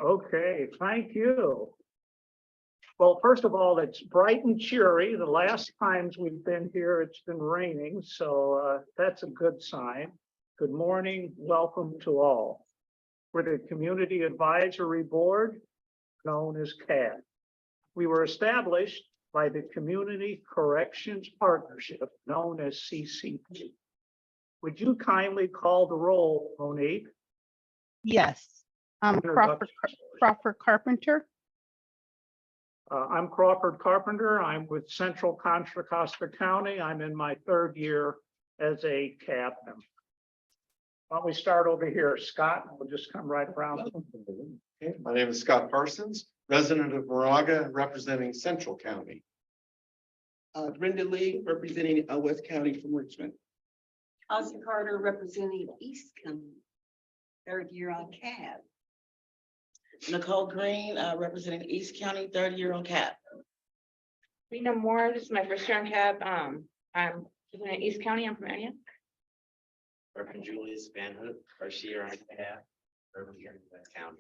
Okay, thank you. Well, first of all, it's bright and cheery. The last times we've been here, it's been raining, so that's a good sign. Good morning, welcome to all. We're the Community Advisory Board, known as CAD. We were established by the Community Corrections Partnership, known as CCP. Would you kindly call the roll, Monique? Yes, Crawford Carpenter. I'm Crawford Carpenter. I'm with Central Contra Costa County. I'm in my third year as a CAB member. Why don't we start over here, Scott? We'll just come right around. Okay, my name is Scott Parsons, resident of Moraga, representing Central County. Brenda Lee, representing West County from Richmond. Ozzy Carter, representing East County, third year on CAB. Nicole Green, representing East County, third year on CAP. Rena Moore, this is my first year on CAB. I'm in East County. I'm from Antioch. Reverend Julius Van Hook, first year on CAB, representing West County.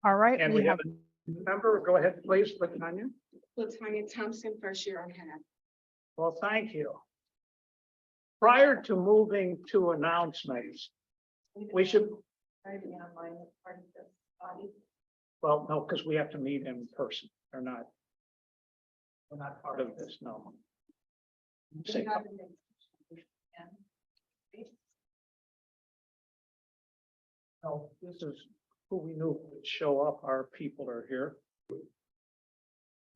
All right, And we have a member. Go ahead, please, Latanya. Latanya Thompson, first year on CAB. Well, thank you. Prior to moving to announcements, we should, well, no, because we have to meet in person. We're not part of this, no. Say- No, this is who we knew would show up. Our people are here.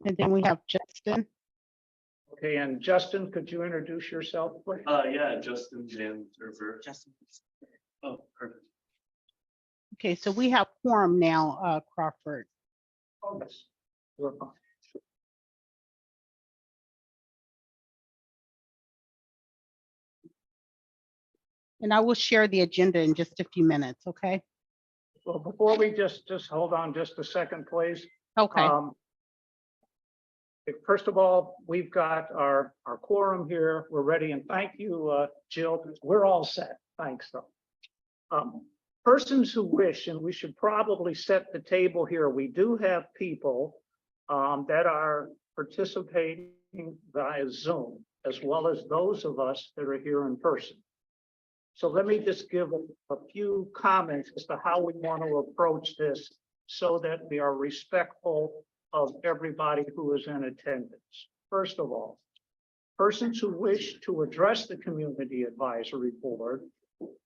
and then we have Justin. Okay, and Justin, could you introduce yourself, please? Yeah, Justin Van Turfer. Justin. Oh, perfect. Okay, so we have quorum now, Crawford. Oh, yes. We're fine. And I will share the agenda in just a few minutes, okay? Well, before we just hold on just a second, please. Okay, First of all, we've got our quorum here. We're ready, and thank you, Jill. We're all set. Thanks, though. Persons who wish, and we should probably set the table here. We do have people that are participating via Zoom, as well as those of us that are here in person. So let me just give a few comments as to how we want to approach this so that we are respectful of everybody who is in attendance. First of all, persons who wish to address the Community Advisory Board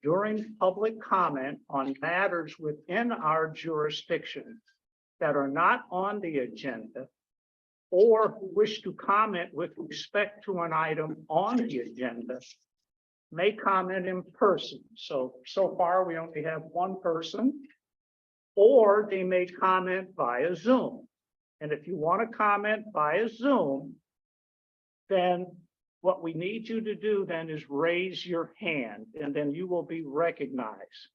during public comment on matters within our jurisdiction that are not on the agenda, or who wish to comment with respect to an item on the agenda, may comment in person. So far, we only have one person, or they may comment via Zoom. And if you want to comment via Zoom, then what we need you to do then is raise your hand, and then you will be recognized.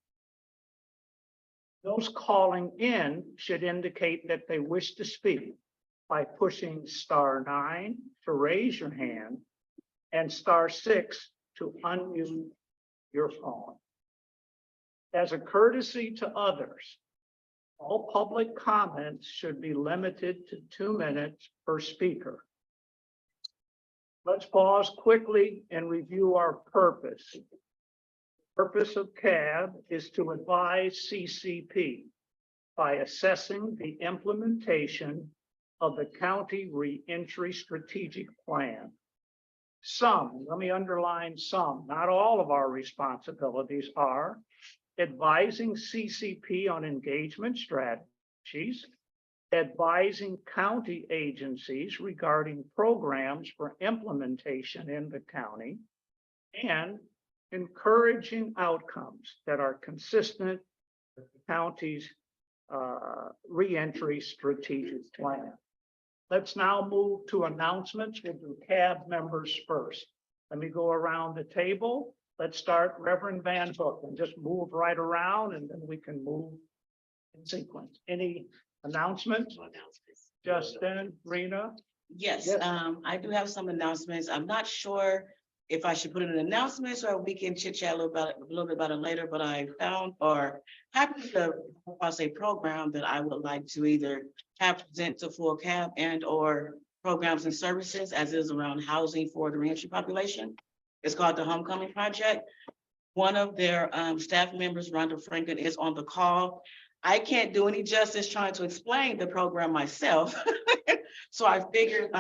Those calling in should indicate that they wish to speak by pushing *9 to raise your hand and *6 to unmute your phone. As a courtesy to others, all public comments should be limited to 2 minutes per speaker. Let's pause quickly and review our purpose. The purpose of CAB is to advise CCP by assessing the implementation of the County Reentry Strategic Plan. Some, let me underline some, not all of our responsibilities are advising CCP on engagement strategies, advising county agencies regarding programs for implementation in the county, and encouraging outcomes that are consistent with the county's reentry strategic plan. Let's now move to announcements. We'll do CAB members first. Let me go around the table. Let's start Reverend Van Hook and just move right around, and then we can move in sequence. Any announcements? Justin, Rena? Yes, Yes. I do have some announcements. I'm not sure if I should put in an announcement so we can chit chat a little bit about it later, but I found or happened to across a program that I would like to either have present to full CAP and or programs and services as is around housing for the reentry population. It's called the Homecoming Project. One of their staff members, Rhonda Franklin, is on the call. I can't do any justice trying to explain the program myself. So I figured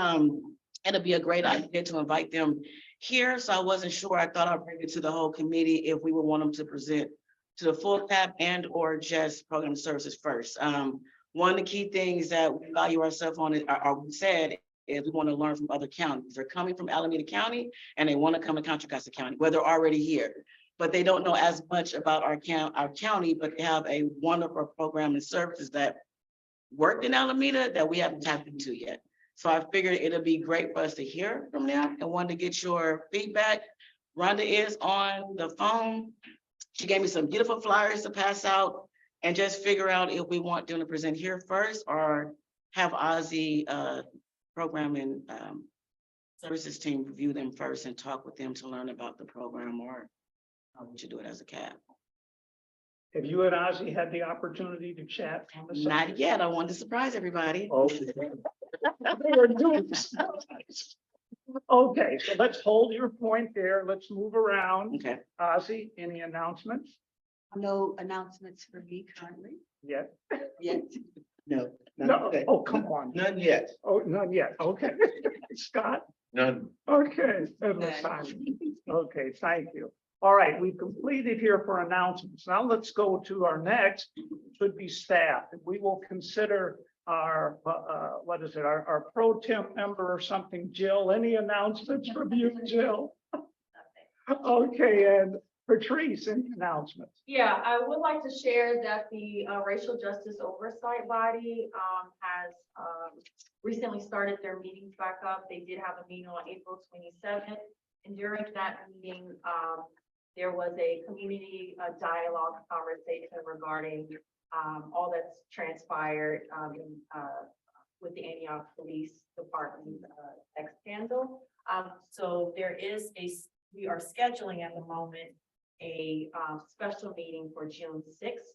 it'd be a great idea to invite them here. So I wasn't sure. I thought I'd bring it to the whole committee if we would want them to present to the full CAP and or just program services first. One of the key things that we value ourselves on, or we said, is we want to learn from other counties. They're coming from Alameda County and they want to come to Contra Costa County, where they're already here. But they don't know as much about our county, but they have a wonderful program and services that worked in Alameda that we haven't tapped into yet. So I figured it'll be great for us to hear from them and wanted to get your feedback. Rhonda is on the phone. She gave me some beautiful flyers to pass out and just figure out if we want them to present here first or have Ozzy program and services team review them first and talk with them to learn about the program, or we should do it as a CAP. Have you and Ozzy had the opportunity to chat on the subject? Not yet. I wanted to surprise everybody. Oh. We're doing this. Okay, so let's hold your point there. Let's move around. Okay. Ozzy, any announcements? No announcements for me currently Yet? yet. No. No, oh, come on. None yet. Oh, not yet. Okay. Scott? None. Okay. and None. Simon. Okay, thank you. All right, we've completed here for announcements. Now let's go to our next, should be staff. We will consider our, what is it, our pro temp member or something. Jill, any announcements from you, Jill? Okay, and Patrice, any announcements? Yeah, I would like to share that the Racial Justice Oversight Body has recently started their meetings back up. They did have a meeting on April 27th. And during that meeting, there was a community dialogue conversation regarding all that's transpired with the Antioch Police Department ex scandal. So we are scheduling at the moment a special meeting for June 6th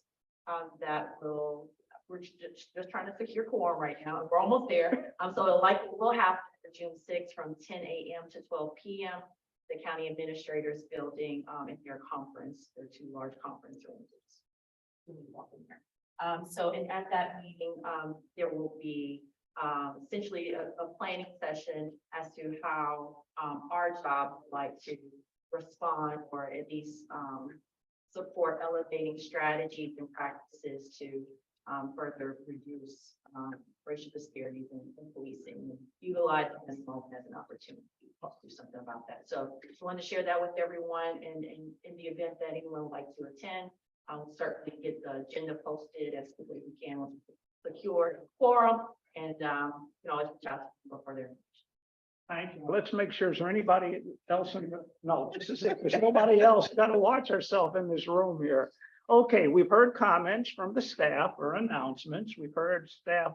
we're just trying to secure quorum right now. We're almost there. So it likely will happen for June 6th from 10 a.m. to 12 p.m. The county administrators building in their two large conference rooms. So at that meeting, there will be essentially a planning session as to how our job would like to respond or at least support elevating strategies and practices to further reduce racial disparities in policing, and utilize this moment as an opportunity to do something about that. So I wanted to share that with everyone, and in the event that anyone would like to attend, I'll certainly get the agenda posted as quickly as we can once we secure quorum, and always reach out for further. Thank you. Let's make sure, is there anybody else no, just as if there's nobody else, got to watch ourselves in this room here. Okay, we've heard comments from the staff or announcements. We've heard staff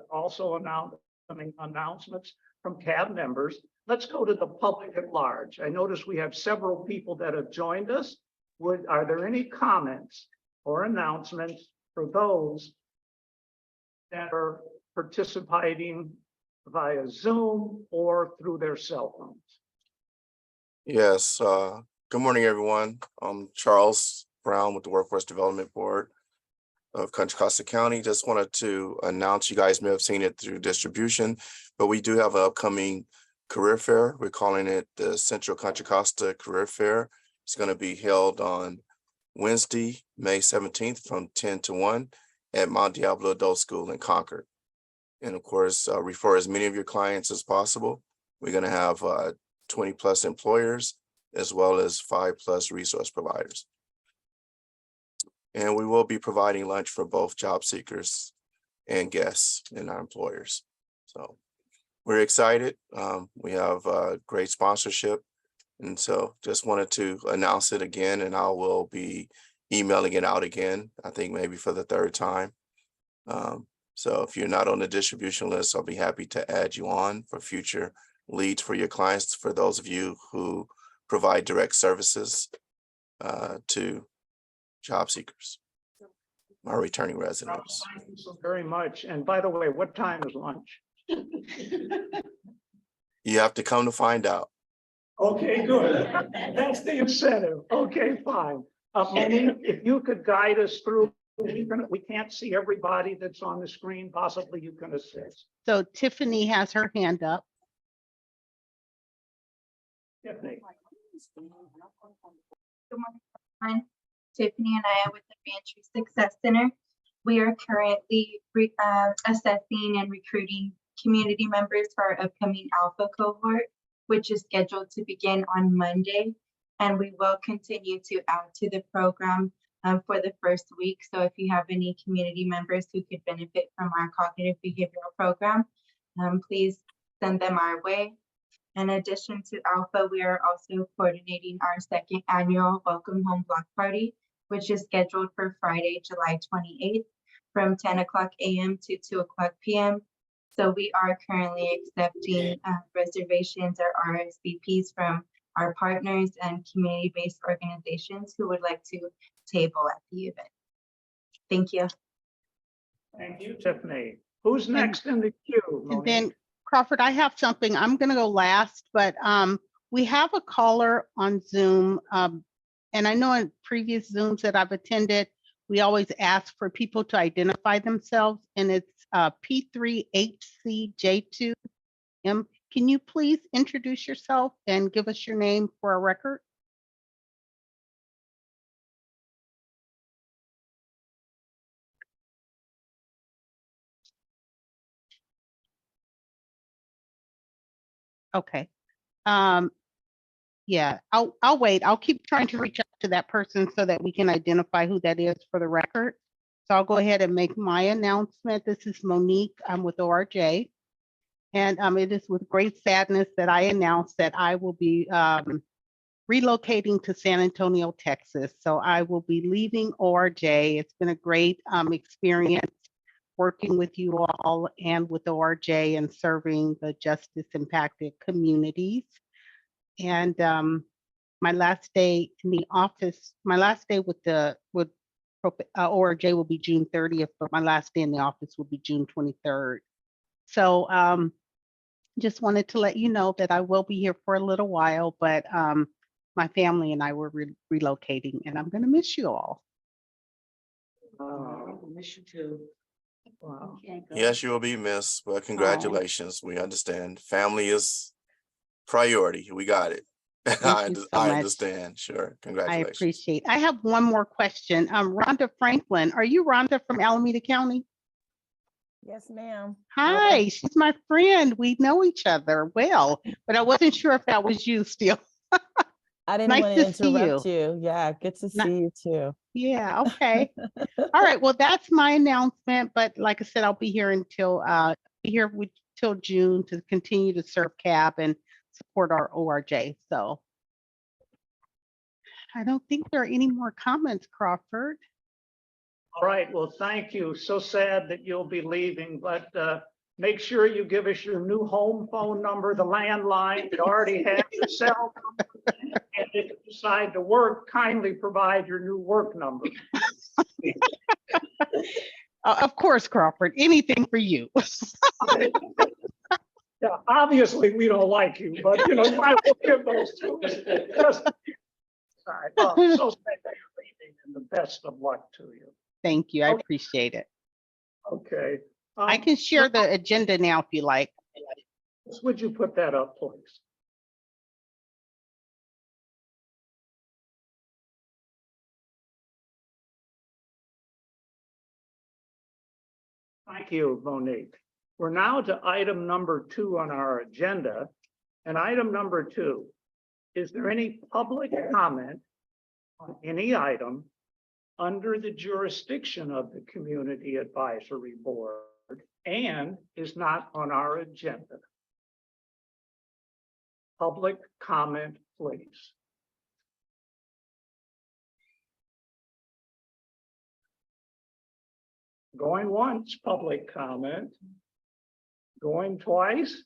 also announcements from CAB members. Let's go to the public at large. I notice we have several people that have joined us. Are there any comments or announcements for those that are participating via Zoom or through their cell phones? Yes, good morning, everyone. I'm Charles Brown with the Workforce Development Board of Contra Costa County. Just wanted to announce, you guys may have seen it through distribution, but we do have an upcoming career fair. We're calling it the Central Contra Costa Career Fair. It's going to be held on Wednesday, May 17th from 10 to 1 at Mount Diablo Adult School in Concord. And of course, refer as many of your clients as possible. We're going to have 20 plus employers, as well as 5+ resource providers. And we will be providing lunch for both job seekers and guests and our employers. So we're excited. We have great sponsorship. And so just wanted to announce it again, and I will be emailing it out again, I think maybe for the third time. So if you're not on the distribution list, I'll be happy to add you on for future leads for your clients, for those of you who provide direct services to job seekers, our returning residents. Thank you so very much. And by the way, what time is lunch? You have to come to find out. Okay, good. That's the incentive. Okay, fine. Monique, if you could guide us through, we can't see everybody that's on the screen. Possibly you can assist. So Tiffany has her hand up. Tiffany. I'm Tiffany and I am with the Reentry Success Center. We are currently assessing and recruiting community members for our upcoming Alpha cohort, which is scheduled to begin on Monday. And we will continue to add to the program for the first week. So if you have any community members who could benefit from our cognitive behavioral program, please send them our way. In addition to Alpha, we are also coordinating our second annual Welcome Home Block Party, which is scheduled for Friday, July 28th from 10 o'clock a.m. to 2 o'clock p.m. So we are currently accepting reservations or RSVPs from our partners and community-based organizations who would like to table at the event. Thank you. Thank you, Tiffany. Who's next in the queue? And Monique? then Crawford, I have something. I'm going to go last, but we have a caller on Zoom. And I know in previous Zooms that I've attended, we always ask for people to identify themselves, and it's P3HCJ2M. Can you please introduce yourself and give us your name for a record? Okay. Yeah, I'll wait. I'll keep trying to reach out to that person so that we can identify who that is for the record. So I'll go ahead and make my announcement. This is Monique. I'm with ORJ. And it is with great sadness that I announce that I will be relocating to San Antonio, Texas. So I will be leaving ORJ. It's been a great experience working with you all and with ORJ and serving the justice impacted communities. And my last day in the office, my last day with ORJ will be June 30th, but my last day in the office will be June 23rd. So just wanted to let you know that I will be here for a little while, but my family and I were relocating, and I'm going to miss you all. Miss you too. Wow. Yes, you will be missed, but congratulations. We understand. Family is priority. We got it. Thank you so I much. understand. Sure. I Congratulations. appreciate. I have one more question. Rhonda Franklin, are you Rhonda from Alameda County? Yes, ma'am. Hi, she's my friend. We know each other well, but I wasn't sure if that was you still. I didn't Nice want to to see interrupt you. Yeah, good to Ni- see you too. Yeah, okay. All right, well, that's my announcement, but like I said, I'll be here until till June to continue to serve CAB and support our ORJ. So I don't think there are any more comments, Crawford. All right, well, thank you. So sad that you'll be leaving, but make sure you give us your new home phone number, the landline. You already have your cell number. And if you decide to work, kindly provide your new work number. Of course, Crawford, anything for you. Yeah, obviously, we don't like you, but you know, you might well give those to us. Just- All right, well, so sad that you're leaving, and the best of luck to you. Thank you, I Okay. appreciate it. Okay. I can share the agenda now if you like. Would you put that up, please? Thank you, Monique. We're now to item number 2 on our agenda. And item number 2, is there any public comment on any item under the jurisdiction of the Community Advisory Board and is not on our agenda? Public comment, please. Going once, public comment. Going twice.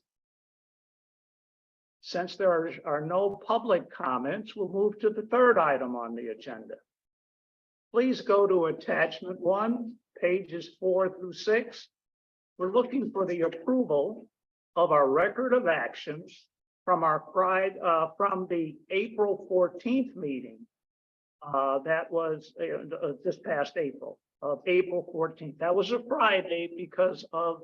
Since there are no public comments, we'll move to the third item on the agenda. Please go to attachment 1, pages 4 through 6. We're looking for the approval of our record of actions from our from the April 14th meeting. That was this past April, April 14th. That was a Friday because of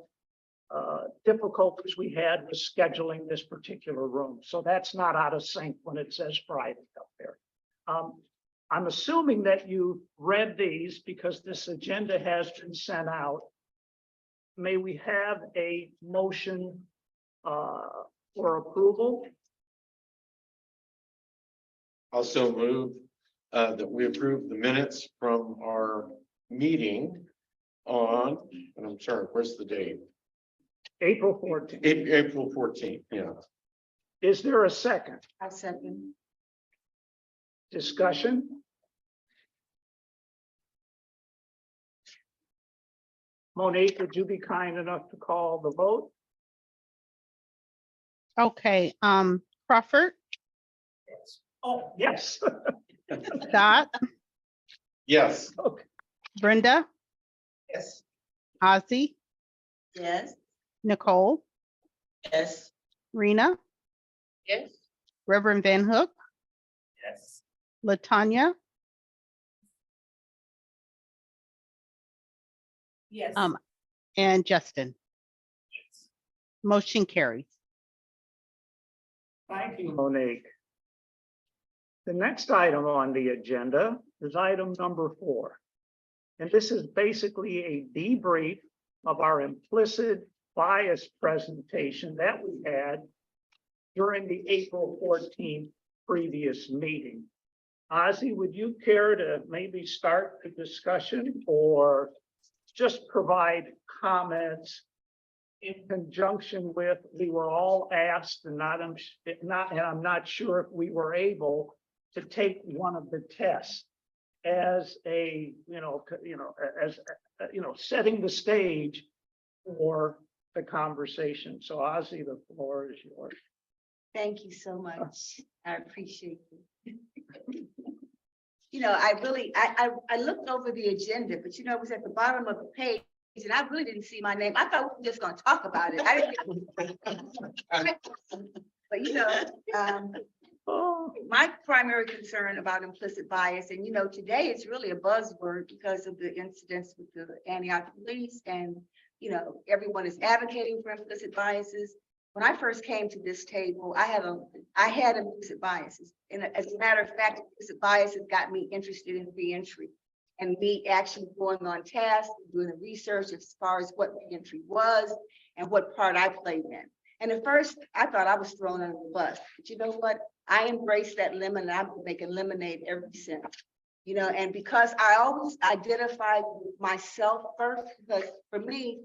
difficulties we had with scheduling this particular room. So that's not out of sync when it says Friday up there. I'm assuming that you read these because this agenda has been sent out. May we have a motion for approval? Also move that we approve the minutes from our meeting on, and I'm sorry, where's the date? April 14th. April 14th, yeah. Is there a second? I second. Discussion? Monique, would you be kind enough to call the vote? Okay, Crawford, Oh, yes. Scott, Yes. Okay. Brenda, Yes. Ozzy, Yes. Nicole, Yes. Rena, Yes. Reverend Van Hook, Yes. Latanya, Yes. and Justin. Motion carries. Thank you, Monique. The next item on the agenda is item number 4. And this is basically a debrief of our implicit bias presentation that we had during the April 14th previous meeting. Ozzy, would you care to maybe start the discussion or just provide comments in conjunction with, we were all asked and I'm not sure if we were able to take one of the tests as a, setting the stage for the conversation. So Ozzy, the floor is yours. Thank you so much. I appreciate it. I looked over the agenda, but it was at the bottom of the page and I really didn't see my name. I thought we were just gonna talk about it. My primary concern about implicit bias, and today it's really a buzzword because of the incidents with the Antioch police and everyone is advocating for implicit biases. When I first came to this table, I had implicit biases. And as a matter of fact, implicit biases got me interested in reentry and me actually going on task, doing the research as far as what reentry was and what part I played in. And at first I thought I was thrown under the bus, but you know what? I embraced that lemon and I've been making lemonade ever since. And because I always identified myself first, because for me,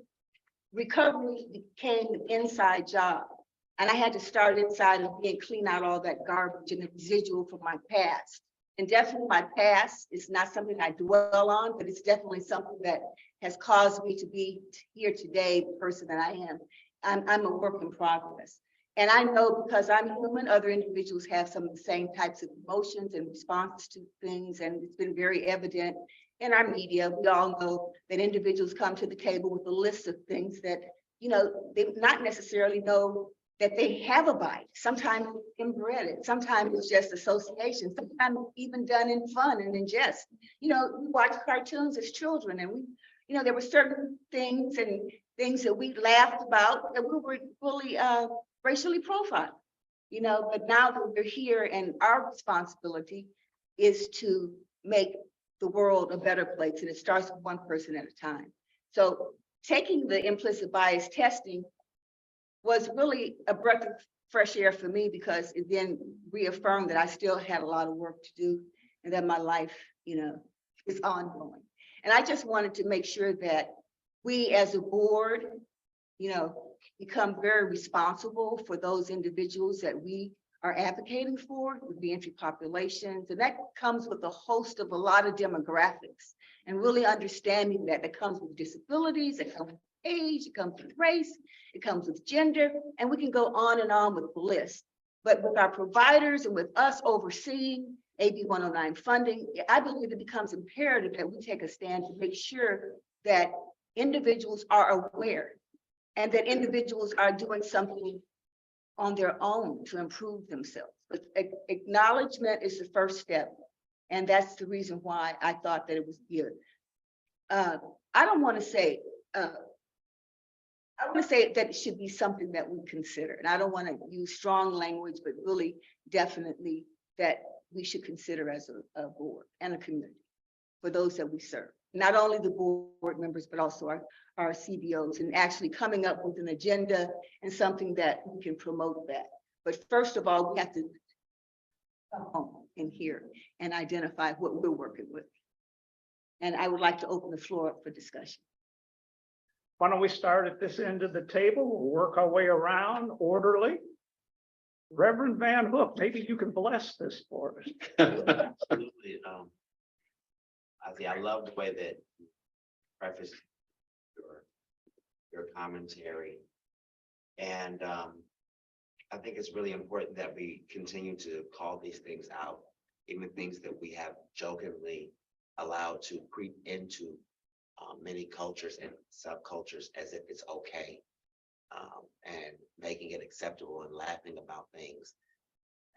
recovery became an inside job. And I had to start inside of me and clean out all that garbage and the residual from my past. And definitely my past is not something I dwell on, but it's definitely something that has caused me to be here today, the person that I am. I'm a work in progress. And I know because I'm human, other individuals have some of the same types of emotions and responses to things. And it's been very evident in our media. We all know that individuals come to the table with a list of things that, they not necessarily know that they have a bias. Sometimes it's inbred, sometimes it's just association, sometimes it's even done in fun and in jest. We watch cartoons as children and there were certain things and things that we laughed about that we were fully racially profiled, but now that we're here and our responsibility is to make the world a better place, and it starts with one person at a time. So taking the implicit bias testing was really a breath of fresh air for me because it then reaffirmed that I still had a lot of work to do and that my life, is ongoing. And I just wanted to make sure that we as a board, become very responsible for those individuals that we are advocating for, the reentry populations. And that comes with a host of a lot of demographics and really understanding that it comes with disabilities, it comes with age, it comes with race, it comes with gender, and we can go on and on with the list. But with our providers and with us overseeing AB 109 funding, I believe it becomes imperative that we take a stand to make sure that individuals are aware and that individuals are doing something on their own to improve themselves. But acknowledgement is the first step. And that's the reason why I thought that it was good. I don't want to say, I want to say that it should be something that we consider. And I don't want to use strong language, but really definitely that we should consider as a board and a community for those that we serve. Not only the board members, but also our CBOs, and actually coming up with an agenda and something that we can promote that. But first of all, we have to come home in here and identify what we're working with. And I would like to open the floor up for discussion. Why don't we start at this end of the table? We'll work our way around orderly. Reverend Van Hook, maybe you can bless this for us. Absolutely. I love the way that you prefaced your commentary. And I think it's really important that we continue to call these things out, even things that we have jokingly allowed to creep into many cultures and subcultures as if it's okay, and making it acceptable and laughing about things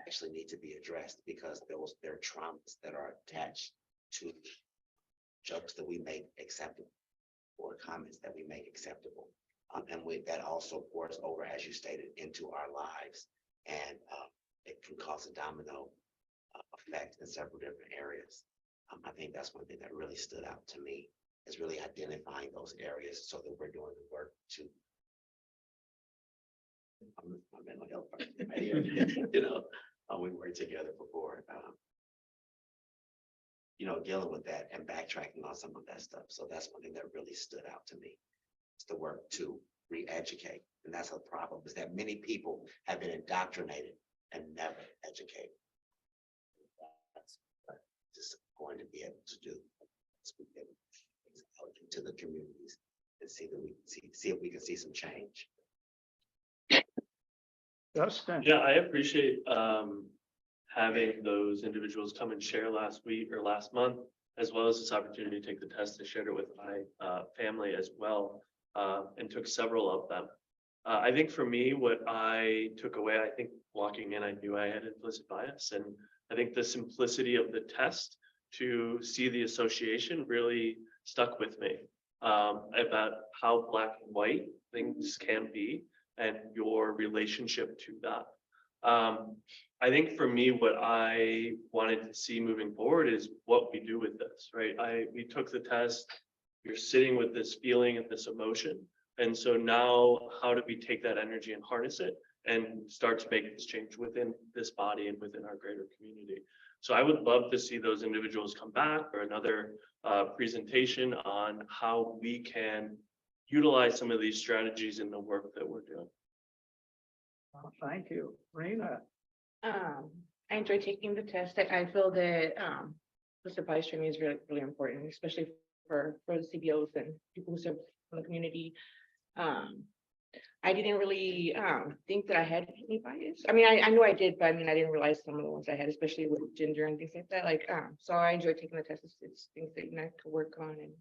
actually need to be addressed, because there are traumas that are attached to jokes that we make acceptable or comments that we make acceptable. And that also pours over, as you stated, into our lives. And it can cause a domino effect in several different areas. I think that's one thing that really stood out to me, is really identifying those areas so that we're doing the work to, my mental health part, right here. You know, we worked together before, you know, dealing with that and backtracking on some of that stuff. So that's one thing that really stood out to me. It's the work to re-educate. And that's a problem, is that many people have been indoctrinated and never educated. That's what just going to be able to do. Out into the communities and see that we see if we can see some change. Justin. Yeah, I appreciate having those individuals come and share last week or last month, as well as this opportunity to take the test. I shared it with my family as well, and took several of them. I think for me, what I took away, I think walking in, I knew I had implicit bias, and I think the simplicity of the test to see the association really stuck with me, about how black and white things can be and your relationship to that. I think for me, what I wanted to see moving forward is what we do with this, right? We took the test, you're sitting with this feeling and this emotion. And so now how do we take that energy and harness it and start to make this change within this body and within our greater community? So I would love to see those individuals come back, or another presentation on how we can utilize some of these strategies in the work that we're doing. Well, thank you, Rena. I enjoy taking the test. I feel that the supply stream is really, really important, especially for the CBOs and people who serve in the community. I didn't really think that I had any bias. I mean, I knew I did, but I mean, I didn't realize some of the ones I had, especially with gender and things like that. Like, so I enjoy taking the test. It's things that I could work on, and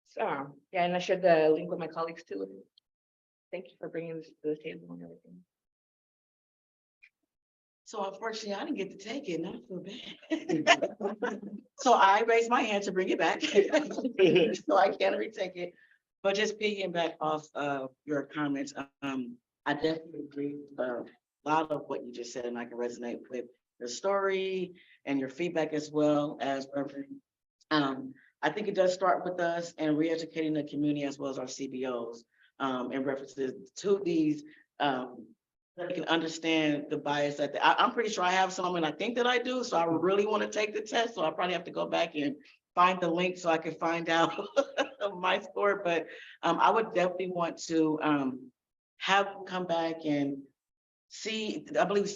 so yeah, and I shared the link with my colleagues too. Thank you for bringing this to the table and everything. So unfortunately, I didn't get to take it, and I feel bad. So I raised my hand to bring it back. So I can't retake it. But just piggyback off of your comments, I definitely agree with a lot of what you just said, and I can resonate with your story and your feedback as well as Reverend. I think it does start with us and re-educating the community as well as our CBOs in references to these. They can understand the bias that I'm pretty sure I have some, and I think that I do. So I really want to take the test. So I probably have to go back and find the link so I can find out my score. But I would definitely want to have them come back and see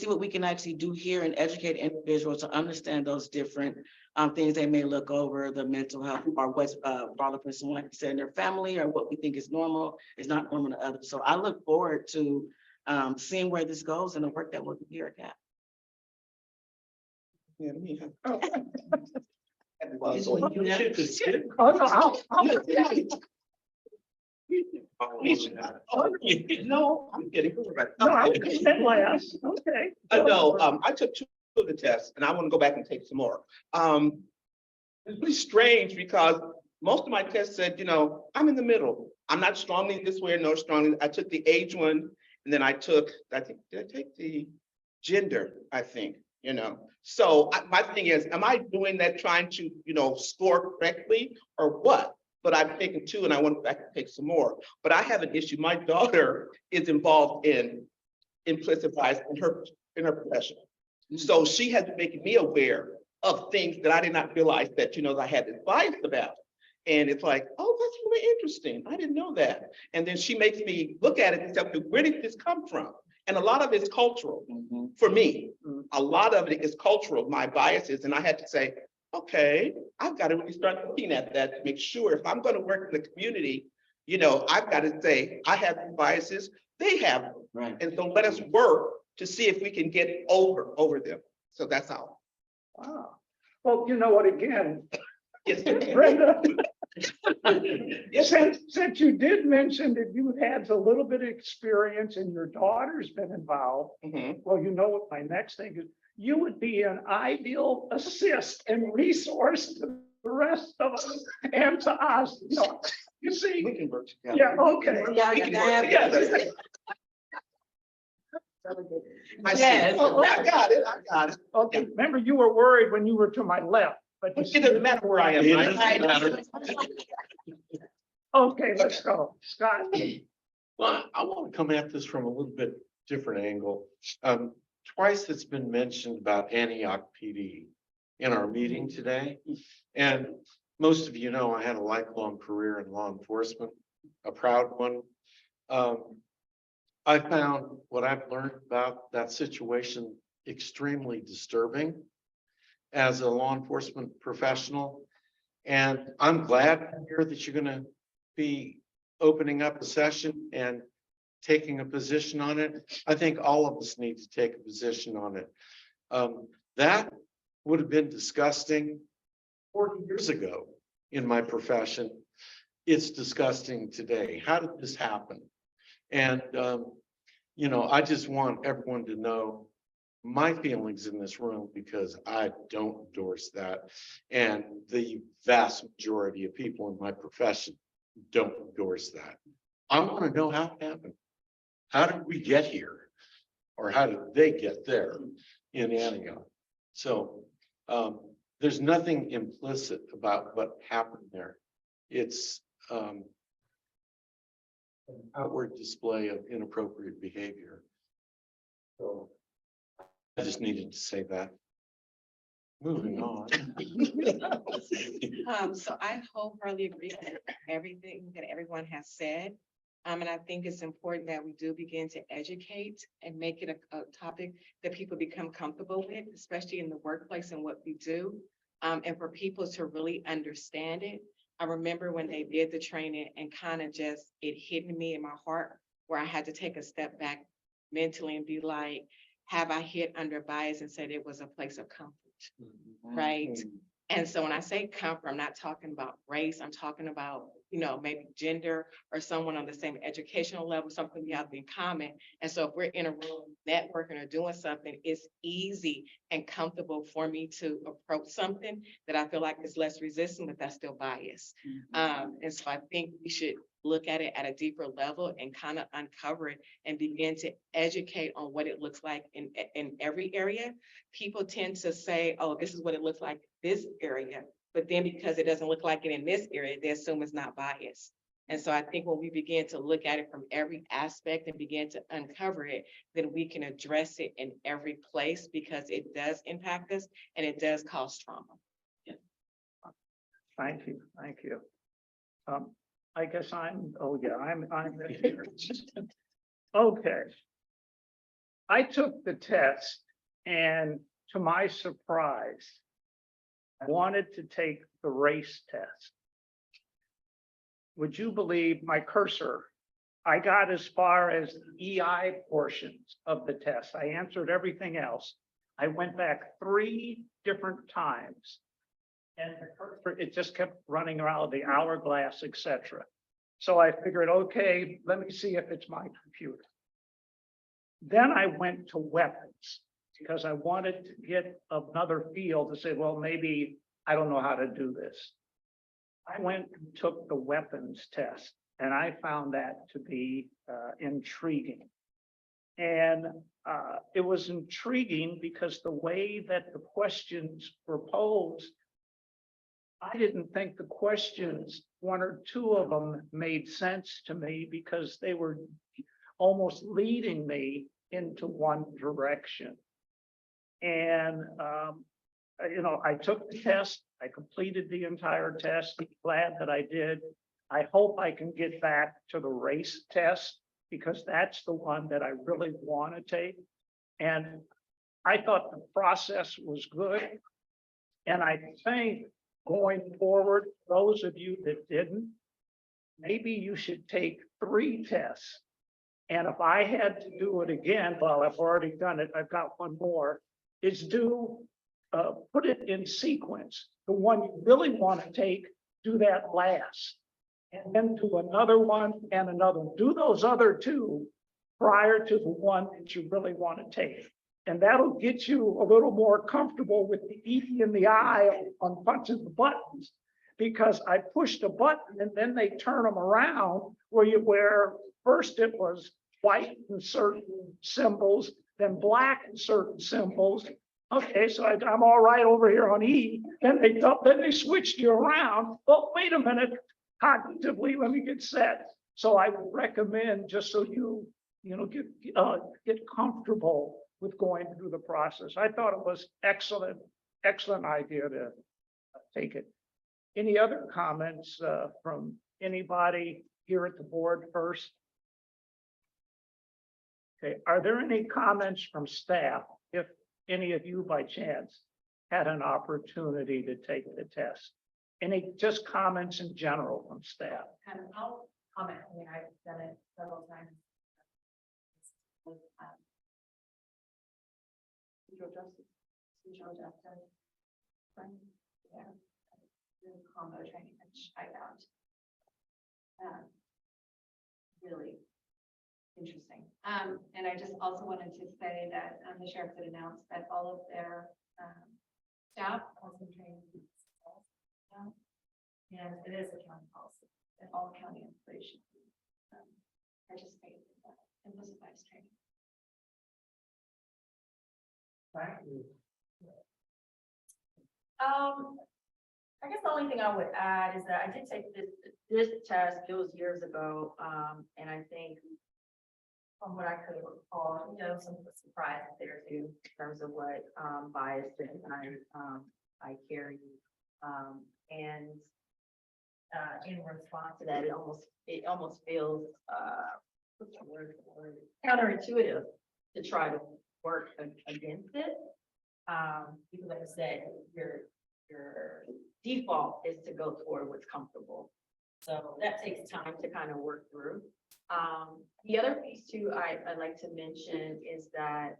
what we can actually do here and educate individuals to understand those different things they may look over, the mental health, or what's bothering for someone, like I said, in their family, or what we think is normal is not normal to others. So I look forward to seeing where this goes and the work that we'll do here at CAP. Oh, No, I'm kidding. no, I was at last, okay. No, I took 2 of the tests and I want to go back and take some more. It's really strange because most of my tests said, I'm in the middle. I'm not strongly this way or no strongly. I took the age one and then I took, did I take the gender, I think, So my thing is, am I doing that trying to, score correctly or what? But I've taken 2 and I want to back and take some more. But I have an issue. My daughter is involved in implicit bias in her profession. So she has been making me aware of things that I did not realize that, I had this bias about. And it's like, oh, that's really interesting. I didn't know that. And then she makes me look at it and say, okay, where did this come from? And a lot of it's cultural for me. A lot of it is cultural, my biases. And I had to say, okay, I've got to really start looking at that to make sure if I'm going to work in the community, I've got to say, I have biases, they have them. Right. And so let us work to see if we can get over them. So that's all. Wow. Well, you know what, again, Yes. Brenda, since you did mention that you had a little bit of experience and your daughter's been involved, Mhm. well, you know what my next thing is, you would be an ideal assist and resource to the rest of us and to us. You see, We can work together. yeah, okay. Yeah, We can yeah, work yeah. together. I see. Yes. Oh, I got it. Okay, remember you were worried when you were to my left, but you It see, doesn't matter where I am. It right? doesn't matter. okay, let's go. Scott, Well, I want to come at this from a little bit different angle. Twice it's been mentioned about Antioch PD in our meeting today. And most of you know, I had a lifelong career in law enforcement, a proud one. I found what I've learned about that situation extremely disturbing as a law enforcement professional. And I'm glad to hear that you're going to be opening up a session and taking a position on it. I think all of us need to take a position on it. That would have been disgusting 40 years ago in my profession. It's disgusting today. How did this happen? And, I just want everyone to know my feelings in this room because I don't endorse that. And the vast majority of people in my profession don't endorse that. I want to know how it happened. How did we get here? Or how did they get there in Antioch? So there's nothing implicit about what happened there. It's an outward display of inappropriate behavior. So I just needed to say that. Moving on. So I wholeheartedly agree with everything that everyone has said. And I think it's important that we do begin to educate and make it a topic that people become comfortable with, especially in the workplace and what we do. And for people to really understand it. I remember when they did the training and kind of just, it hit me in my heart where I had to take a step back mentally and be like, have I hit under bias and said it was a place of comfort? Right. And so when I say comfort, I'm not talking about race. I'm talking about, maybe gender or someone on the same educational level, something we have in common. And so if we're in a room networking or doing something, it's easy and comfortable for me to approach something that I feel like is less resistant, but that's still biased. And so I think we should look at it at a deeper level and kind of uncover it and begin to educate on what it looks like in every area. People tend to say, oh, this is what it looks like this area. But then because it doesn't look like it in this area, they assume it's not biased. And so I think when we begin to look at it from every aspect and begin to uncover it, then we can address it in every place because it does impact us and it does cause trauma. thank you. I guess I'm okay. I took the test and to my surprise, I wanted to take the race test. Would you believe my cursor? I got as far as the EI portions of the test. I answered everything else. I went back 3 different times. And it just kept running around the hourglass, etc. So I figured, okay, let me see if it's my computer. Then I went to weapons because I wanted to get another feel to say, well, maybe I don't know how to do this. I went and took the weapons test and I found that to be intriguing. And it was intriguing because the way that the questions were posed, I didn't think the questions, 1 or 2 of them made sense to me because they were almost leading me into one direction. And, I took the test, I completed the entire test, glad that I did. I hope I can get back to the race test because that's the one that I really want to take. And I thought the process was good. And I think going forward, those of you that didn't, maybe you should take 3 tests. And if I had to do it again, well, I've already done it, I've got one more, is put it in sequence. The one you really want to take, do that last. And then do another one and another one. Do those other 2 prior to the one that you really want to take. And that'll get you a little more comfortable with the E and the I on punching the buttons. Because I pushed a button and then they turn them around where first it was white in certain symbols, then black in certain symbols. Okay, so I'm all right over here on E. Then they switched you around. Well, wait a minute, cognitively, let me get set. So I would recommend, just so you get comfortable with going through the process. I thought it was excellent idea to take it. Any other comments from anybody here at the board first? Okay, are there any comments from staff? If any of you by chance had an opportunity to take the test? Any just comments in general from staff? And I'll comment, I mean, I've done it several times. Procedural justice. Yeah. Combo training, which I found really interesting. And I just also wanted to say that the sheriff had announced that all of their staff has been trained. And it is a county policy that all county employees should participate in that implicit bias training. I guess the only thing I would add is that I did take this test, it was years ago, and I think from what I could recall, some surprises there too, in terms of what bias that I carry. And in response to that, it almost feels what's the word for it? Counterintuitive to try to work against it. Because like I said, your default is to go toward what's comfortable. So that takes time to kind of work through. The other piece too, I'd like to mention is that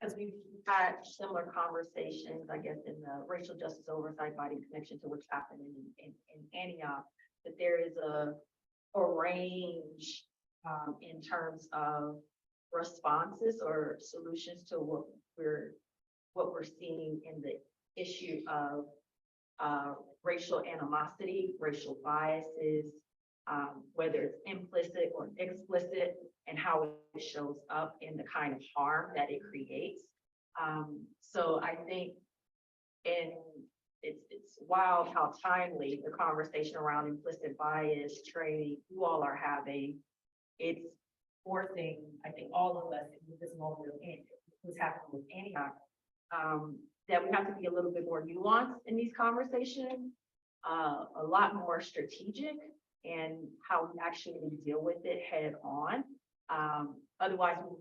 as we've had similar conversations, I guess, in the racial justice oversight body in connection to what's happened in Antioch, that there is a range in terms of responses or solutions to what we're seeing in the issue of racial animosity, racial biases, whether it's implicit or explicit, and how it shows up in the kind of harm that it creates. So I think it's wild how timely the conversation around implicit bias training you all are having. It's forcing, I think, all of us in this moment of what's happening with Antioch, that we have to be a little bit more nuanced in these conversations, a lot more strategic in how we actually deal with it head on. Otherwise, we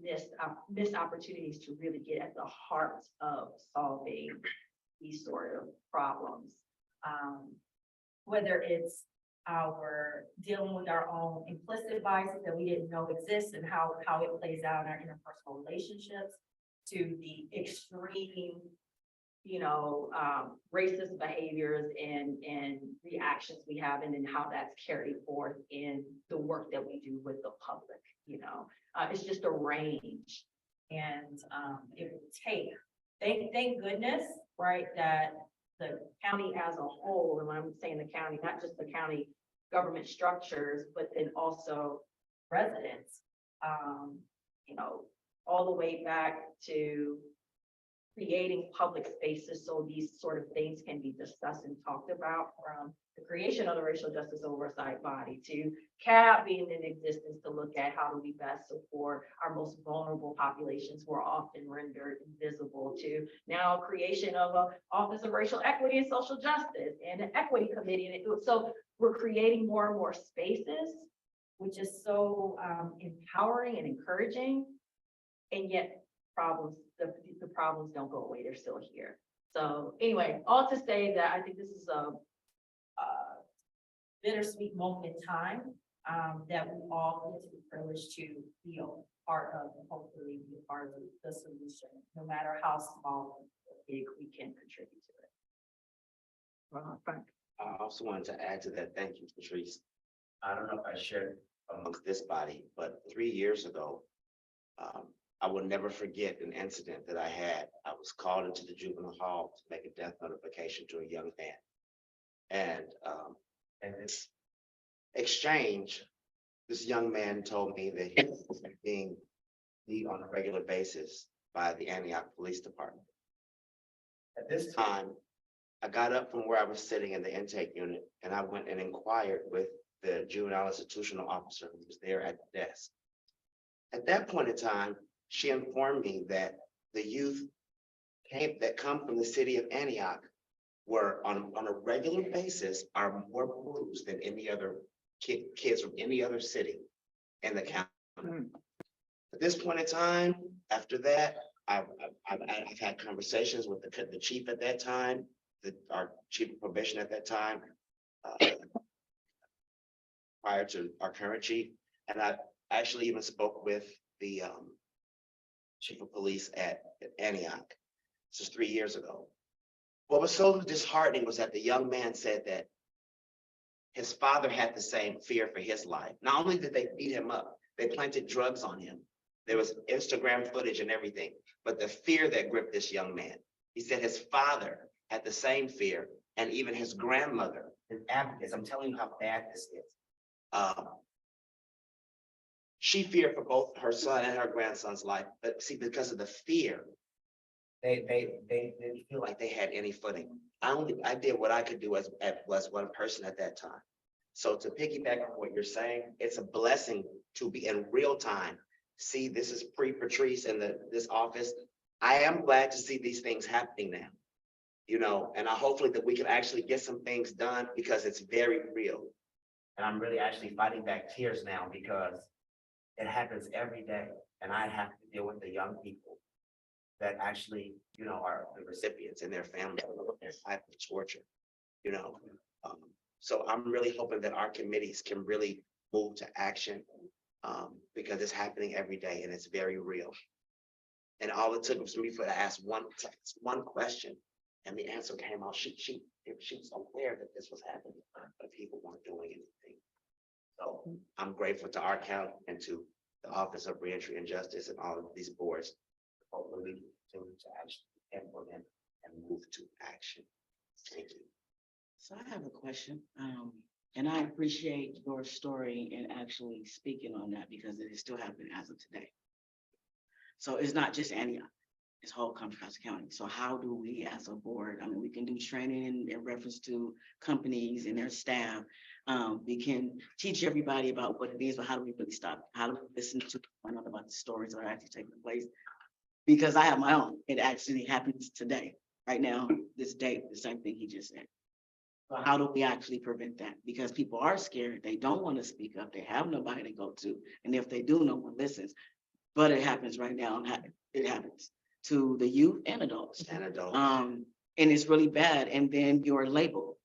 miss opportunities to really get at the heart of solving these sort of problems. Whether it's our dealing with our own implicit biases that we didn't know exist and how it plays out in our interpersonal relationships, to the extreme, racist behaviors and reactions we have, and then how that's carried forth in the work that we do with the public, it's just a range. And it would take, thank goodness, right, that the county as a whole, and when I'm saying the county, not just the county government structures, but then also residents, all the way back to creating public spaces so these sort of things can be discussed and talked about, from the creation of the racial justice oversight body to CAB being in existence to look at how do we best support our most vulnerable populations who are often rendered invisible, to now creation of a Office of Racial Equity and Social Justice and an equity committee. And so we're creating more and more spaces, which is so empowering and encouraging. And yet the problems don't go away, they're still here. So anyway, all to say that I think this is a bittersweet moment in time that we all get to be privileged to be a part of, and hopefully be a part of the solution, no matter how small or big we can contribute to it. Thank I also wanted to add to that. Thank you, Patrice. I don't know if I shared amongst this body, but 3 years ago, I will never forget an incident that I had. I was called into the juvenile hall to make a death notification to a young man. And this exchange, this young man told me that he was being beat on a regular basis by the Antioch Police Department. At this time, I got up from where I was sitting in the intake unit, and I went and inquired with the juvenile institutional officer who was there at the desk. At that point in time, she informed me that the youth that come from the city of Antioch were on a regular basis are more bruised than any other kids from any other city in the county. At this point in time, after that, I've had conversations with the chief at that time, our chief of probation at that time, prior to our current chief, and I actually even spoke with the chief of police at Antioch. This is 3 years ago. What was so disheartening was that the young man said that his father had the same fear for his life. Not only did they beat him up, they planted drugs on him. There was Instagram footage and everything, but the fear that gripped this young man. He said his father had the same fear, and even his grandmother, his advocates. I'm telling you how bad this is. She feared for both her son and her grandson's life, but see, because of the fear, they didn't feel like they had any footing. I did what I could do as one person at that time. So to piggyback on what you're saying, it's a blessing to be in real time. See, this is pre-Patrice in this office. I am glad to see these things happening now, and I hopefully that we can actually get some things done, because it's very real. And I'm really actually fighting back tears now, because it happens every day, and I have to deal with the young people that actually, are the recipients and their families of this type of torture, So I'm really hoping that our committees can really move to action, because it's happening every day and it's very real. And all it took was for me to ask one question, and the answer came out. She was aware that this was happening, but people weren't doing anything. So I'm grateful to our county and to the Office of Reentry and Justice and all of these boards. Hopefully we continue to actually implement and move to action. Thank you. So I have a question, and I appreciate your story and actually speaking on that, because it is still happening as of today. So it's not just Antioch, it's whole Contra Costa County. So how do we as a board, we can do training in reference to companies and their staff. We can teach everybody about what it is, but how do we really stop? How do we listen to find out about the stories that are actually taking place? Because I have my own, it actually happens today, right now, this day, the same thing he just said. So how do we actually prevent that? Because people are scared, they don't want to speak up, they have nobody to go to. And if they do, no one listens. But it happens right now, it happens to the youth and adults. And adults. And it's really bad. And then you're labeled.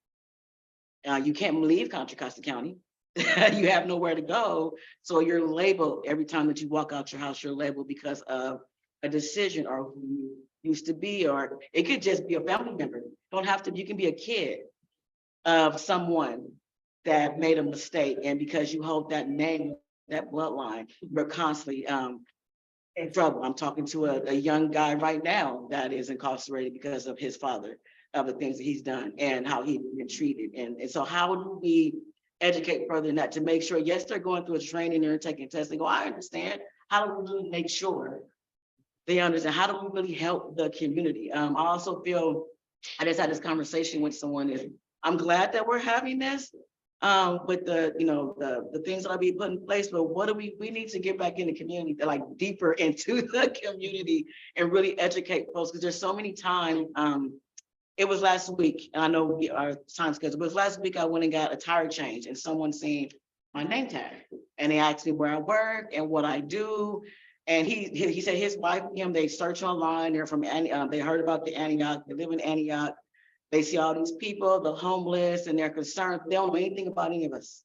You can't leave Contra Costa County. You have nowhere to go. So you're labeled every time that you walk out your house, you're labeled because of a decision or who you used to be, or it could just be a family member. Don't have to, you can be a kid of someone that made a mistake. And because you hold that name, that bloodline, you're constantly in trouble. I'm talking to a young guy right now that is incarcerated because of his father, of the things that he's done and how he's been treated. And so how do we educate further than that to make sure, yes, they're going through a training, they're taking tests, they go, I understand. How do we really make sure they understand? How do we really help the community? I also feel, I just had this conversation with someone, is I'm glad that we're having this with the, you know, the things that are being put in place, but what do we need to get back in the community, like deeper into the community and really educate folks, because there's so many times, it was last week, and I know we are time schedule, but it was last week I went and got a tire change and someone seen my name tag and they asked me where I work and what I do. And he said his wife and him, they search online, they're from, they heard about the Antioch, they live in Antioch. They see all these people, the homeless, and they're concerned. They don't know anything about any of us.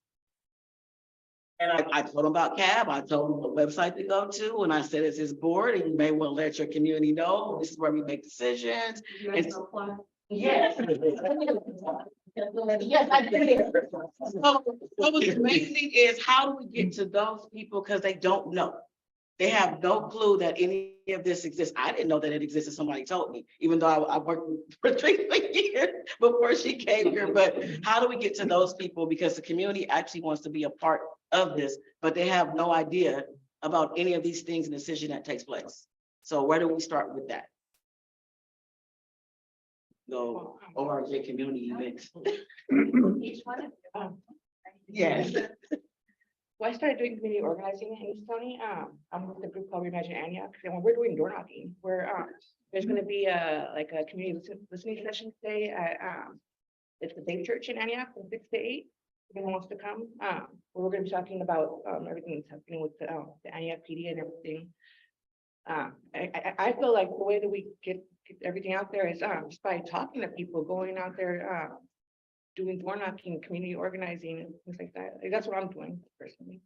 And I told them about CAB. I told them what website to go to. And I said, it's this board, and you may want to let your community know. This is where we make decisions. Yes. Yes, I did. So what was amazing is, how do we get to those people? Because they don't know. They have no clue that any of this exists. I didn't know that it existed. Somebody told me, even though I worked for 3 years before she came here. But how do we get to those people? Because the community actually wants to be a part of this, but they have no idea about any of these things and the decision that takes place. So where do we start with that? No, ORJ community events. Each one of Yes. Well, I started doing community organizing in East County. I'm with the group called Reimagine Antioch, and when we're doing door knocking, there's gonna be like a community listening session today at it's the Faith Church in Antioch from 6 to 8. If anyone wants to come, where we're gonna be talking about everything that's happening with the Antioch PD and everything. I feel like the way that we get everything out there is just by talking to people, going out there, doing door knocking, community organizing, and things like that. Like, that's what I'm doing personally.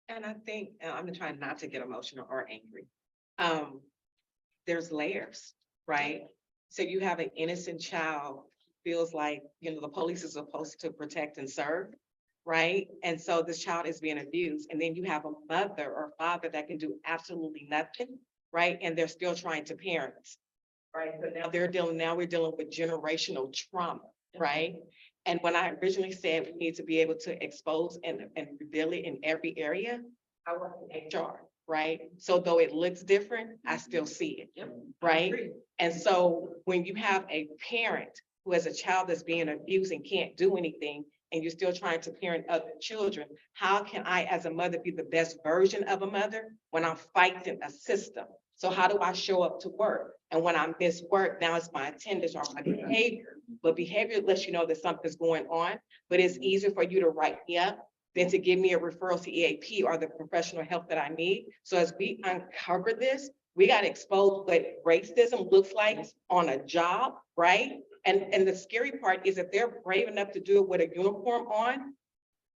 And I think, I'm trying not to get emotional or angry. There's layers, right? So you have an innocent child, feels like, you know, the police is supposed to protect and serve, right? And so this child is being abused. And then you have a mother or father that can do absolutely nothing, right? And they're still trying to parent, right? But now we're dealing with generational trauma, right? And when I originally said we need to be able to expose and reveal it in every area, I work in HR, right? So though it looks different, I still see it, right? And so when you have a parent who has a child that's being abused and can't do anything, and you're still trying to parent other children, how can I, as a mother, be the best version of a mother when I'm fighting a system? So how do I show up to work? And when I miss work, now it's my attendance or my behavior. But behavior lets you know that something's going on, but it's easier for you to write me up than to give me a referral to EAP or the professional help that I need. So as we uncover this, we got to expose what racism looks like on a job, right? And the scary part is if they're brave enough to do it with a uniform on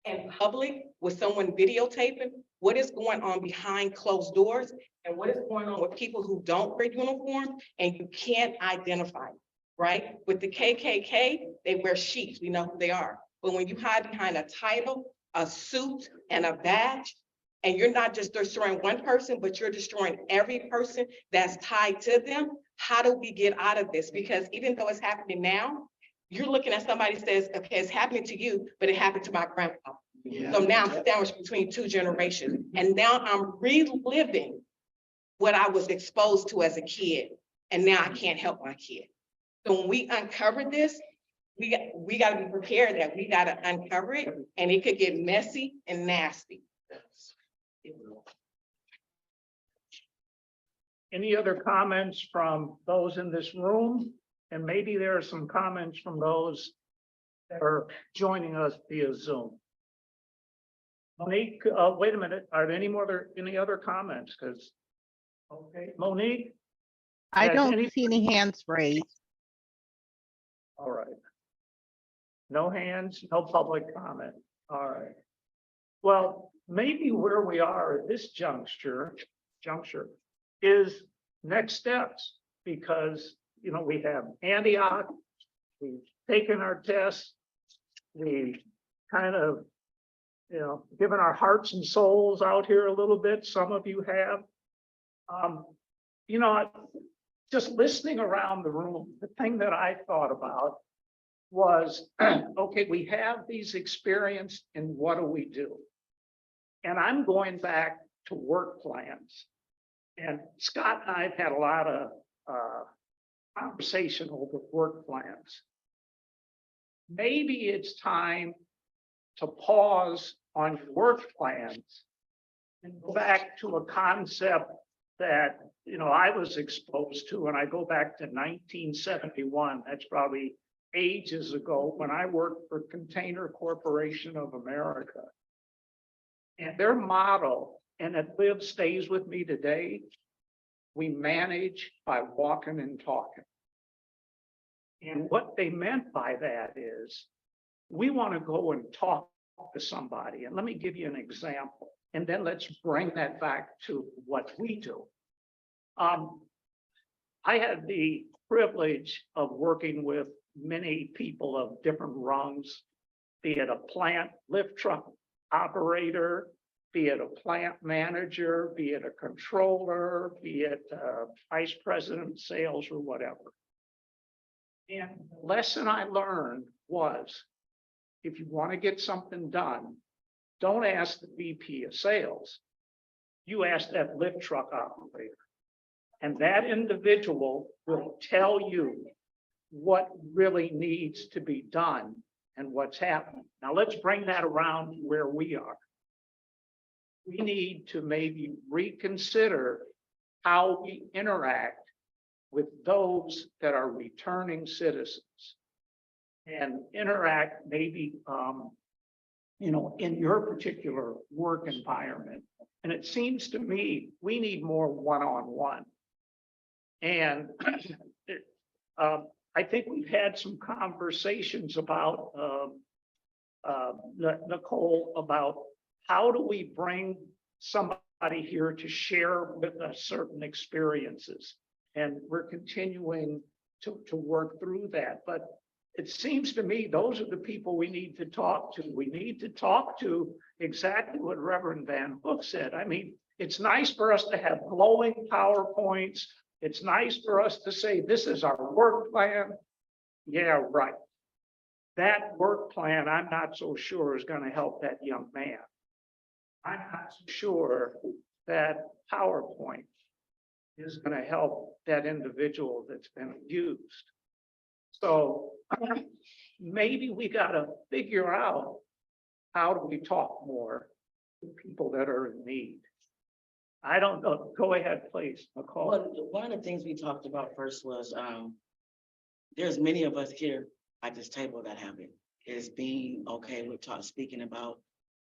in public with someone videotaping, what is going on behind closed doors and what is going on with people who don't wear uniforms and you can't identify, right? With the KKK, they wear sheets, we know who they are. But when you hide behind a title, a suit, and a badge, and you're not just destroying one person, but you're destroying every person that's tied to them, how do we get out of this? Because even though it's happening now, you're looking at somebody says, okay, it's happening to you, but it happened to my grandpa. So now I'm sandwiched between 2 generations. And now I'm reliving what I was exposed to as a kid. And now I can't help my kid. So when we uncover this, we got to be prepared that we got to uncover it, and it could get messy and nasty. Any other comments from those in this room? And maybe there are some comments from those that are joining us via Zoom. Monique, wait a minute. Are there any other comments? Because, okay, Monique? I Has don't any- see any hands raised. All right. No hands, no public comment. All right. Well, maybe where we are at this juncture is next steps, because, you know, we have Antioch, we've taken our tests, we kind of, you know, given our hearts and souls out here a little bit. Some of you have. You know, just listening around the room, the thing that I thought about was, okay, we have these experience and what do we do? And I'm going back to work plans. And Scott and I have had a lot of conversation over work plans. Maybe it's time to pause on your work plans and go back to a concept that, you know, I was exposed to, and I go back to 1971. That's probably ages ago, when I worked for Container Corporation of America. And their motto, and it lives, stays with me today: we manage by walking and talking. And what they meant by that is, we want to go and talk to somebody. And let me give you an example, and then let's bring that back to what we do. I had the privilege of working with many people of different rungs, be it a plant lift truck operator, be it a plant manager, be it a controller, be it a vice president of sales or whatever. And the lesson I learned was, if you want to get something done, don't ask the VP of sales. You ask that lift truck operator. And that individual will tell you what really needs to be done and what's happening. Now let's bring that around to where we are. We need to maybe reconsider how we interact with those that are returning citizens, and interact maybe, you know, in your particular work environment. And it seems to me we need more one-on-one. And I think we've had some conversations about Nicole, about how do we bring somebody here to share with us certain experiences. And we're continuing to work through that. But it seems to me those are the people we need to talk to. We need to talk to exactly what Reverend Van Hook said. I mean, it's nice for us to have glowing PowerPoints. It's nice for us to say, this is our work plan. Yeah, right. That work plan, I'm not so sure is going to help that young man. I'm not so sure that PowerPoint is going to help that individual that's been abused. So maybe we got to figure out, how do we talk more to people that are in need? I don't know. Go ahead, please, Nicole. Well, one of the things we talked about first was, there's many of us here at this table that have it, is being okay with speaking about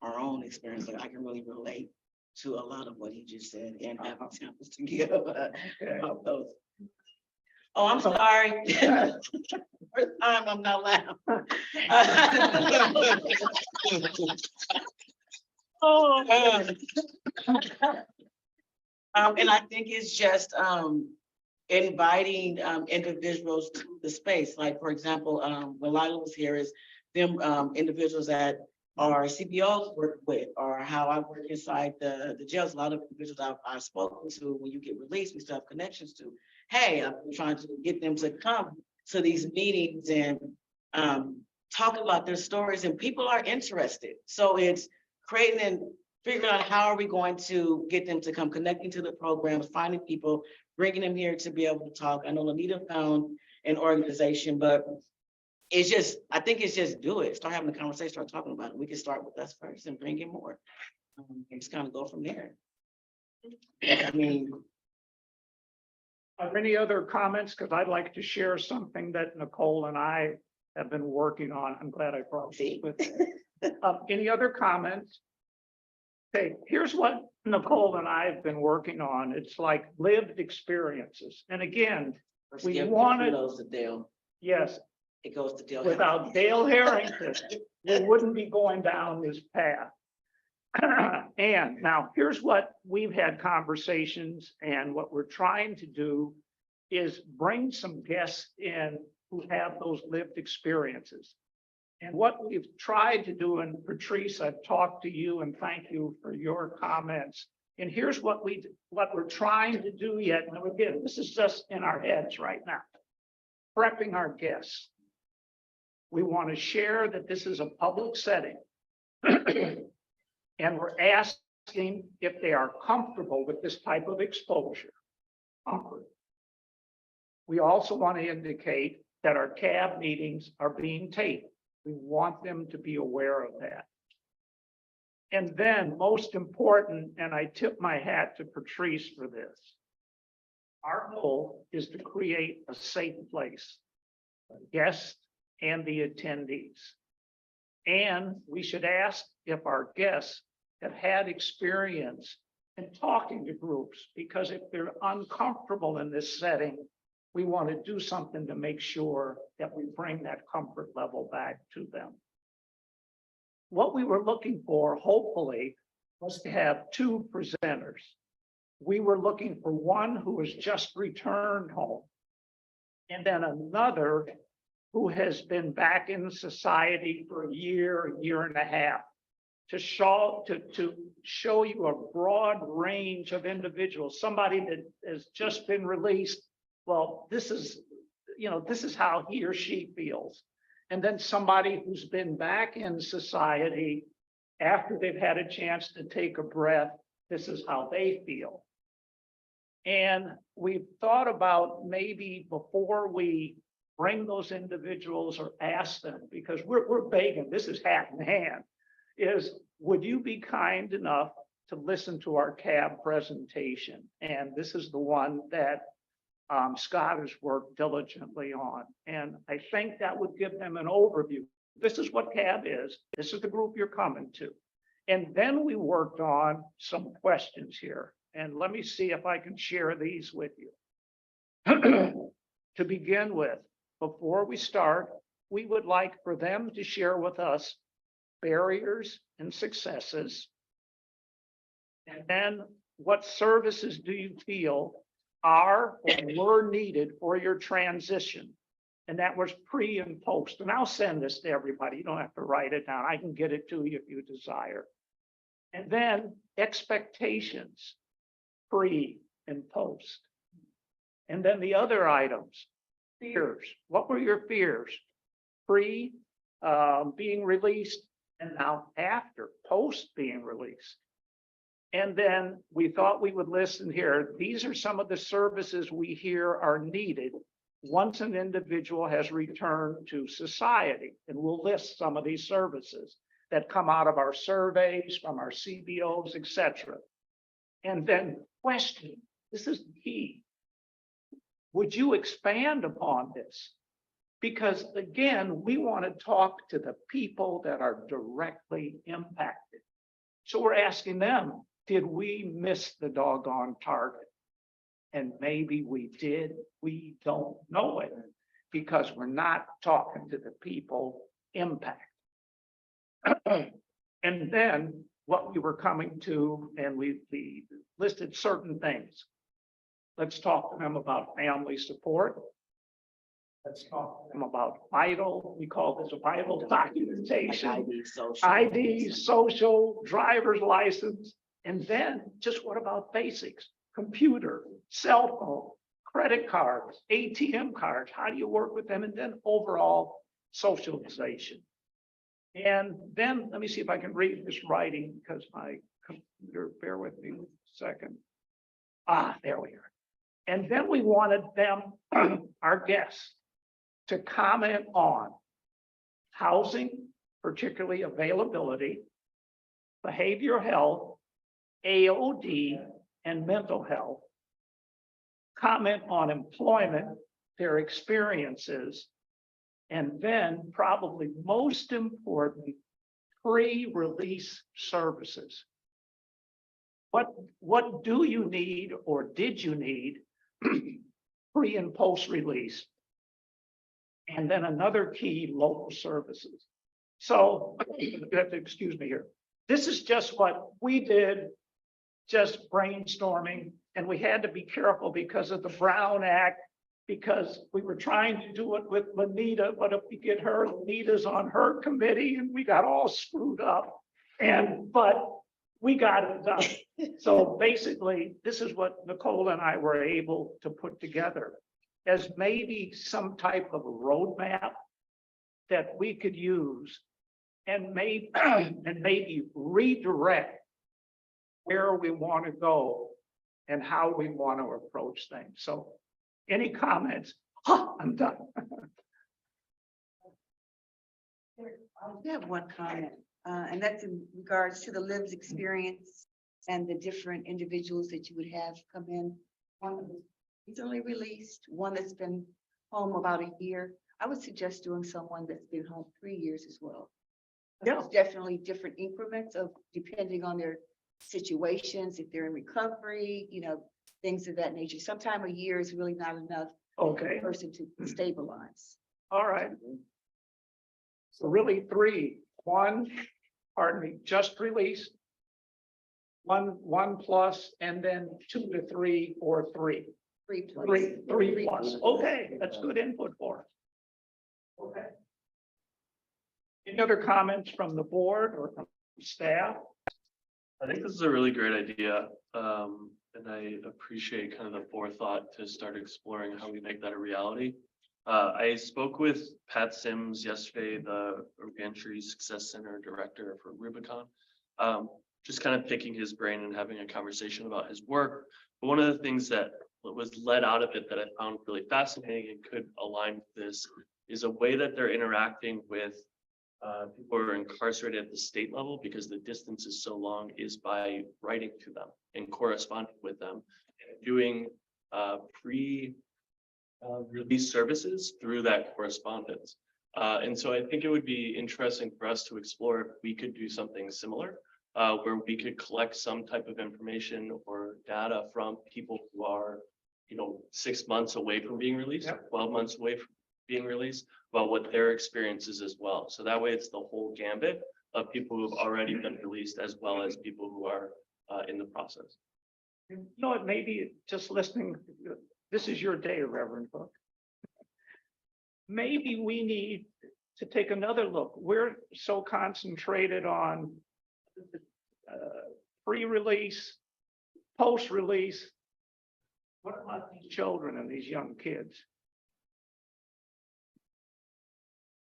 our own experience. Like, I can really relate to a lot of what he just said, and have examples to give of those. Oh, I'm sorry. First time I'm not loud. Oh. And I think it's just inviting individuals to the space. Like, for example, when Lila was here, is them individuals that our CBOs work with, or how I work inside the jails. A lot of individuals I've spoken to, when you get released, we still have connections to. Hey, I'm trying to get them to come to these meetings and talk about their stories, and people are interested. So it's creating and figuring out, how are we going to get them to come, connecting to the programs, finding people, bringing them here to be able to talk. I know Lanita found an organization, but it's just, I think it's just do it. Start having a conversation, start talking about it. We can start with us first and bring in more. And just kind of go from there. I mean, Are there any other comments? Because I'd like to share something that Nicole and I have been working on. I'm glad I brought this with me. Any other comments? Okay, here's what Nicole and I have been working on. It's like lived experiences. And again, we wanted, kudos to Dale. yes, it goes to Dale. Without Dale Harrington, we wouldn't be going down this path. And now here's what we've had conversations, and what we're trying to do is bring some guests in who have those lived experiences. And what we've tried to do, and Patrice, I've talked to you and thank you for your comments. And here's what we're trying to do yet. And again, this is just in our heads right now. Prepping our guests. We want to share that this is a public setting. And we're asking if they are comfortable with this type of exposure. Comfort. We also want to indicate that our CAB meetings are being taped. We want them to be aware of that. And then most important, and I tip my hat to Patrice for this, our goal is to create a safe place, for guests and the attendees. And we should ask if our guests have had experience in talking to groups, because if they're uncomfortable in this setting, we want to do something to make sure that we bring that comfort level back to them. What we were looking for, hopefully, was to have two presenters. We were looking for one who has just returned home, and then another who has been back in society for a year and a half, to show you a broad range of individuals. Somebody that has just been released. Well, this is how he or she feels. And then somebody who's been back in society after they've had a chance to take a breath, this is how they feel. And we've thought about maybe before we bring those individuals or ask them, because we're begging, this is hat in hand, is would you be kind enough to listen to our CAB presentation? And this is the one that Scott has worked diligently on. And I think that would give them an overview. This is what CAB is. This is the group you're coming to. And then we worked on some questions here. And let me see if I can share these with you. To begin with, before we start, we would like for them to share with us barriers and successes. And then what services do you feel are or were needed for your transition? And that was pre and post. And I'll send this to everybody. You don't have to write it down. I can get it to you if you desire. And then expectations, pre and post. And then the other items, fears. What were your fears? Pre, being released, and now after, post being released. And then we thought we would listen here. These are some of the services we hear are needed once an individual has returned to society. And we'll list some of these services that come out of our surveys, from our CBOs, etc. And then question, this is the key. Would you expand upon this? Because again, we want to talk to the people that are directly impacted. So we're asking them, did we miss the doggone target? And maybe we did, we don't know it, because we're not talking to the people impacted. And then what we were coming to, and we listed certain things. Let's talk to them about family support. Let's talk to them about vital, we call this a vital documentation, ID, social, driver's license. And then just what about basics? Computer, cell phone, credit cards, ATM cards. How do you work with them? And then overall socialization. And then let me see if I can read this writing, because my computer, bear with me a second. There we are. And then we wanted them, our guests, to comment on housing, particularly availability, behavioral health, AOD, and mental health. Comment on employment, their experiences, and then probably most important, pre-release services. What do you need, or did you need pre and post release? and then another key, local services. So, you have to excuse me here. This is just what we did, just brainstorming, and we had to be careful because of the Brown Act, because we were trying to do it with Lenita, but if we get her, Lenita's on her committee, and we got all screwed up. But we got it done. So basically, this is what Nicole and I were able to put together as maybe some type of a roadmap that we could use and maybe redirect where we want to go and how we want to approach things. So any comments? I'm done. I have one comment, and that's in regards to the lived experience and the different individuals that you would have come in. One that was recently released, one that's been home about a year. I would suggest doing someone that's been home 3 years as well. Yeah. There's definitely different increments of depending on their situations, if they're in recovery, you know, things of that nature. Sometime a year is really not enough for Okay, a person to stabilize. all right. So really three, one, pardon me, just released. One plus, and then 2 to 3 or 3. 3 plus. Three plus. Okay, that's good input for us. Okay. Any other comments from the board or from staff? I think this is a really great idea. And I appreciate kind of the forethought to start exploring how we make that a reality. I spoke with Pat Sims yesterday, the Reentry Success Center Director for Rubicon. Just kind of picking his brain and having a conversation about his work. But one of the things that was led out of it that I found really fascinating and could align with this is a way that they're interacting with people who are incarcerated at the state level, because the distance is so long, is by writing to them and corresponding with them, and doing release services through that correspondence. And so I think it would be interesting for us to explore if we could do something similar, where we could collect some type of information or data from people who are, 6 months away from being released, Yep. 12 months away from being released, about what their experience is as well. So that way it's the whole gambit of people who have already been released, as well as people who are in the process. You know what, maybe just listening, this is your day, Reverend Book. Maybe we need to take another look. We're so concentrated on pre-release, post-release. What about these children and these young kids?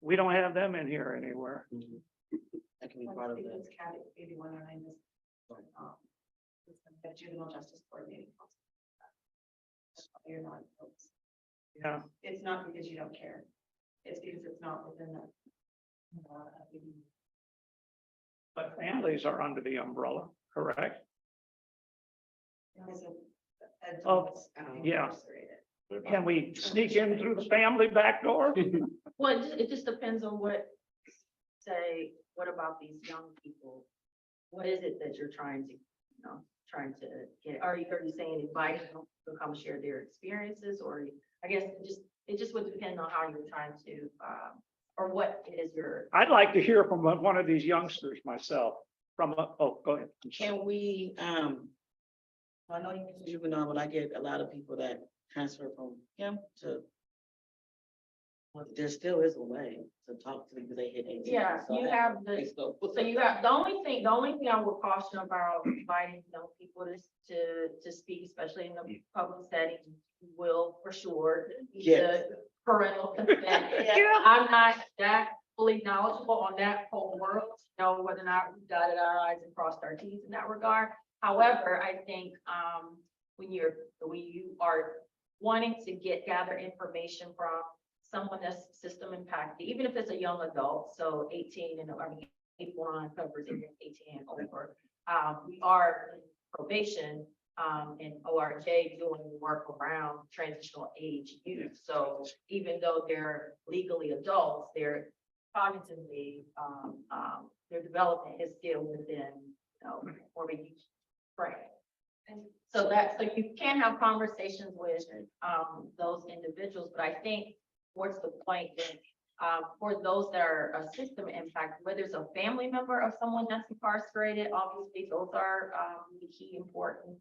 We don't have them in here anywhere. That can be part of it. Juvenile justice coordinating. You're not. Yeah, It's not because you don't care. It's because it's not within the. but families are under the umbrella, correct? Oh, yeah. Can we sneak in through the family back door? Well, it just depends on what about these young people? What is it that you're trying to get? Are you saying invite them to come share their experiences, or I guess it just would depend on how you're trying to, or what it is your. I'd like to hear from one of these youngsters myself. Go ahead. I'm sorry. Can we, I know you mentioned juvenile, but I get a lot of people that transfer from him to. Well, there still is a way to talk to them because they hit 18. Yeah, so you that- have they the, still- so you got, the only thing I would caution about inviting young people to speak, especially in the public setting, will for sure. need Yes. the Parental consent. I'm not that fully knowledgeable on that whole world, to know whether or not we dotted our i's and crossed our t's in that regard. However, I think, when you are wanting to gather information from someone that's system impacted, even if it's a young adult, so 18 and, 81 covers 18 and over. We are in probation, and ORJ doing work around transitional age youth. So even though they're legally adults, they're cognitively, their development is still within, more of a youth frame. And so you can have conversations with, those individuals, but I think towards the point that for those that are a system impact, whether it's a family member of someone that's incarcerated, obviously those are the key important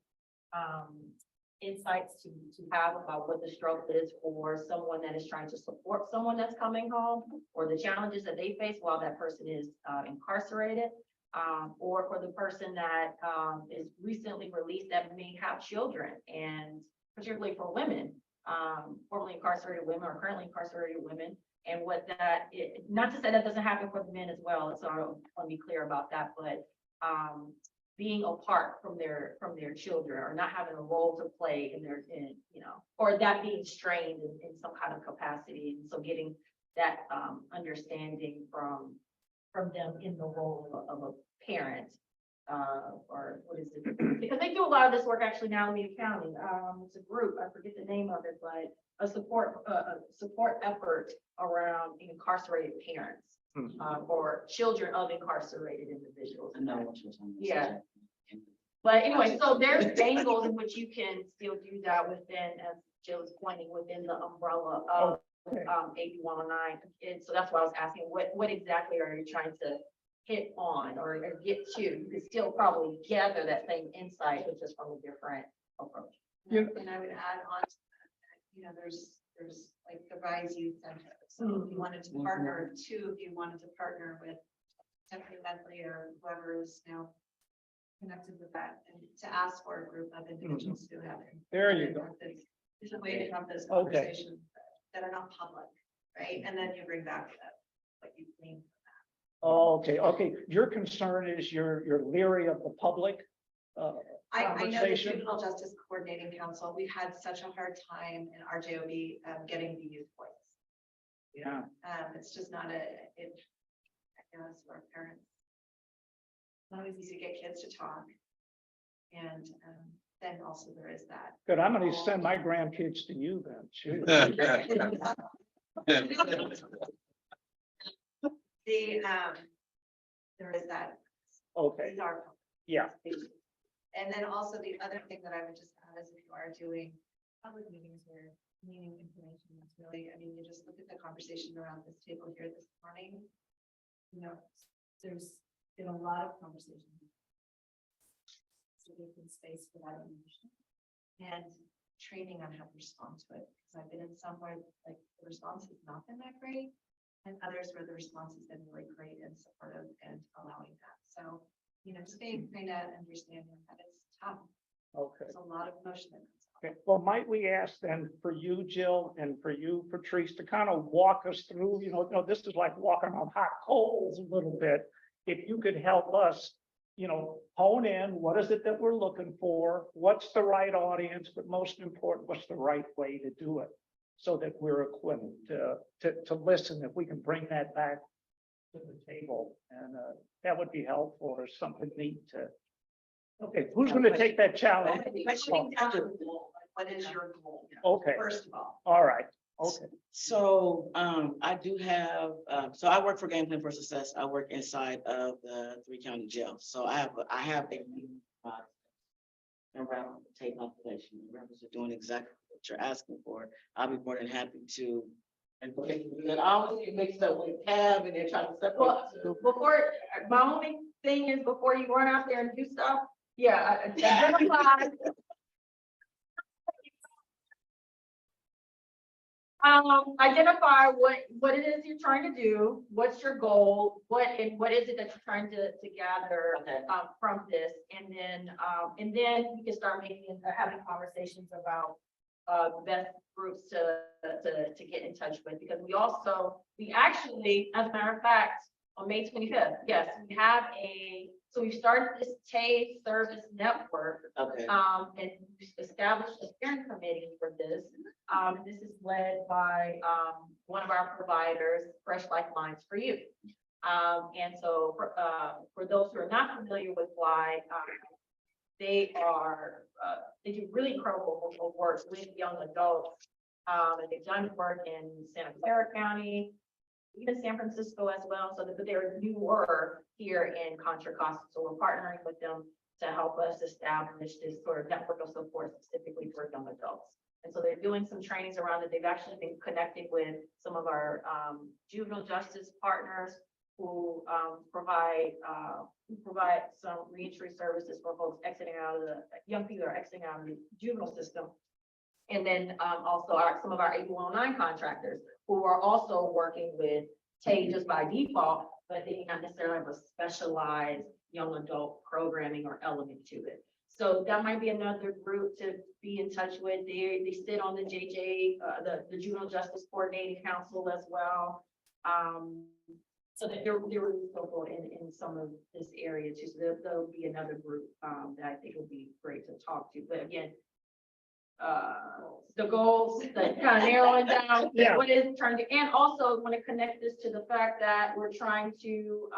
insights to have about what the struggle is for someone that is trying to support someone that's coming home, or the challenges that they face while that person is incarcerated, or for the person that is recently released that may have children, and particularly for women, formerly incarcerated women or currently incarcerated women. And what that is, not to say that doesn't happen for the men as well, so I want to be clear about that, but being apart from their children, or not having a role to play in their, or that being strained in some kind of capacity. And so getting that understanding from them in the role of a parent, or what is it? Because they do a lot of this work actually now in Alameda County. It's a group, I forget the name of it, but a support effort around incarcerated parents. Or children of incarcerated individuals. I know what you're saying. Yeah. But anyway, so there's angles in which you can still do that within, as Jill is pointing, within the umbrella of AB 109. And so that's why I was asking, what exactly are you trying to hit on or get to? You could still probably gather that same insight, but just from a different approach. And I would add on to that, there's like the Rise Youth Center. So if you wanted to partner, if you wanted to partner with Stephanie Medley or whoever is now connected with that, and to ask for a group of individuals who have. There you go. There's a way to have those Okay. conversations that are not public, right? And then you bring back what you gleaned. Okay. Your concern is you're leery of the public. I know the Conversation. Juvenile Justice Coordinating Council, we've had such a hard time in RJOB getting the youth voice. Yeah. It's just not I guess for parents. Not always easy to get kids to talk. And then also there is that. Good. I'm going to send my grandkids to you then. Shoot. There is that. Okay. These are. Yeah. And then also the other thing that I would just add is if you are doing public meetings or meeting information, that's really, you just look at the conversation around this table here this morning. There's been a lot of conversation. So there's been space for that information and training on how to respond to it. Because I've been in somewhere like the response has not been that great, and others where the response has been really great and supportive and allowing that. So just being kind of understanding that it's tough. Okay. There's a lot of emotion that comes out. Okay. Well, might we ask then for you, Jill, and for you, Patrice, to kind of walk us through, this is like walking on hot coals a little bit. If you could help us, hone in, what is it that we're looking for? What's the right audience? But most important, what's the right way to do it? So that we're equipped to listen, if we can bring that back to the table, and that would be helpful, or something neat to. Okay, who's going to take that challenge? Questioning down to the goal, like, what is your goal? Okay. First of all. All right, okay. So I do have, so I work for Game Plan for Success. I work inside of the 3 county jail. So I have a around tape population. Members are doing exactly what you're asking for. I'll be more than happy to. And I always get mixed up with tab and they're trying to separate. Well, before, my only thing is before you run out there and do stuff, identify. Identify what it is you're trying to do, what's your goal, what is it that you're trying to gather from this, and then you can start having conversations about the best groups to get in touch with, because we actually, as a matter of fact, on May 25th, yes, so we started this TAVE service network. Okay. And we established a steering committee for this. This is led by one of our providers, Fresh Lifelines for Youth. And so for those who are not familiar with FLY, they do really incredible work with young adults. And they've done work in Santa Clara County, even San Francisco as well. So that they're newer here in Contra Costa. So we're partnering with them to help us establish this sort of network of support specifically for young adults. And so they're doing some trainings around it. They've actually been connecting with some of our juvenile justice partners who provide some reentry services for folks exiting out of the, young people are exiting out of the juvenile system. And then also some of our 8109 contractors who are also working with TAY just by default, but they not necessarily have a specialized young adult programming or element to it. So that might be another group to be in touch with. They sit on the JJ, the Juvenile Justice Coordinating Council as well. So that they're really vocal in some of this area too. So there'll be another group that I think will be great to talk to. But again, the goals, that kind of narrowing down Yeah. what is trying to, and also want to connect this to the fact that we're trying to,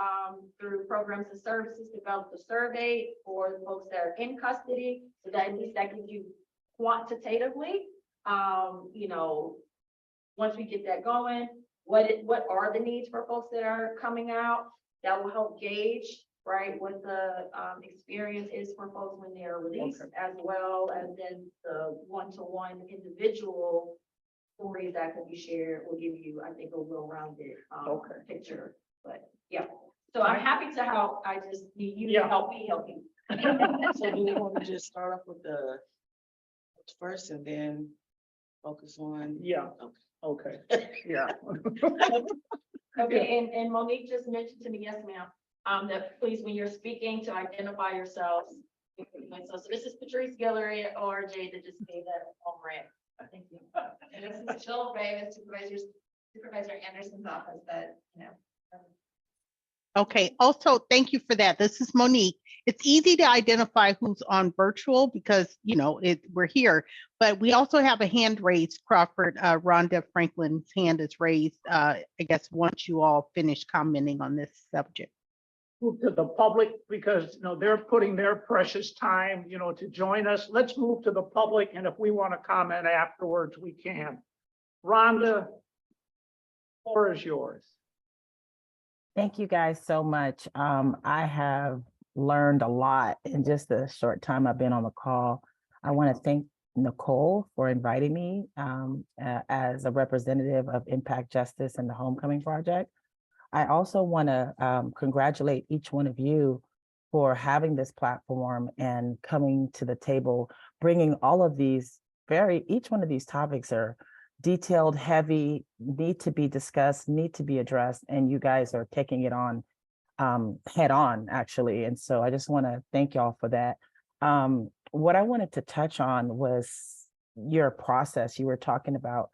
through programs and services, develop a survey for the folks that are in custody, so that at least that gives you quantitatively, you know, once we get that going, what are the needs for folks that are coming out? That will help gauge, right, what the experience is for folks when they're released, as well as then the one-to-one individual stories that can be shared will give you, I think, a well-rounded picture. But yeah, so I'm happy to help. I just need you to help me help you. So do we want to just start off with the first and then focus on? Yeah, okay, yeah. Okay, and Monique just mentioned to me, yes, ma'am, that please, when you're speaking, to identify yourselves. So this is Patrice Guillory at ORJ that just gave that home rant. Thank you. And this is Jill Ray with Supervisor Anderson's office that, you know. Okay, also, thank you for that. This is Monique. It's easy to identify who's on virtual because, you know, we're here, but we also have a hand raised. Crawford, Rhonda Franklin's hand is raised, I guess, once you all finish commenting on this subject. Move to the public because, you know, they're putting their precious time, you know, to join us. Let's move to the public, and if we want to comment afterwards, we can. Rhonda, floor is yours. Thank you guys so much. I have learned a lot in just the short time I've been on the call. I want to thank Nicole for inviting me as a representative of Impact Justice and the Homecoming Project. I also want to congratulate each one of you for having this platform and coming to the table, bringing all of these each one of these topics are detailed, heavy, need to be discussed, need to be addressed, and you guys are taking it on head on, actually. And so I just want to thank y'all for that. What I wanted to touch on was your process. You were talking about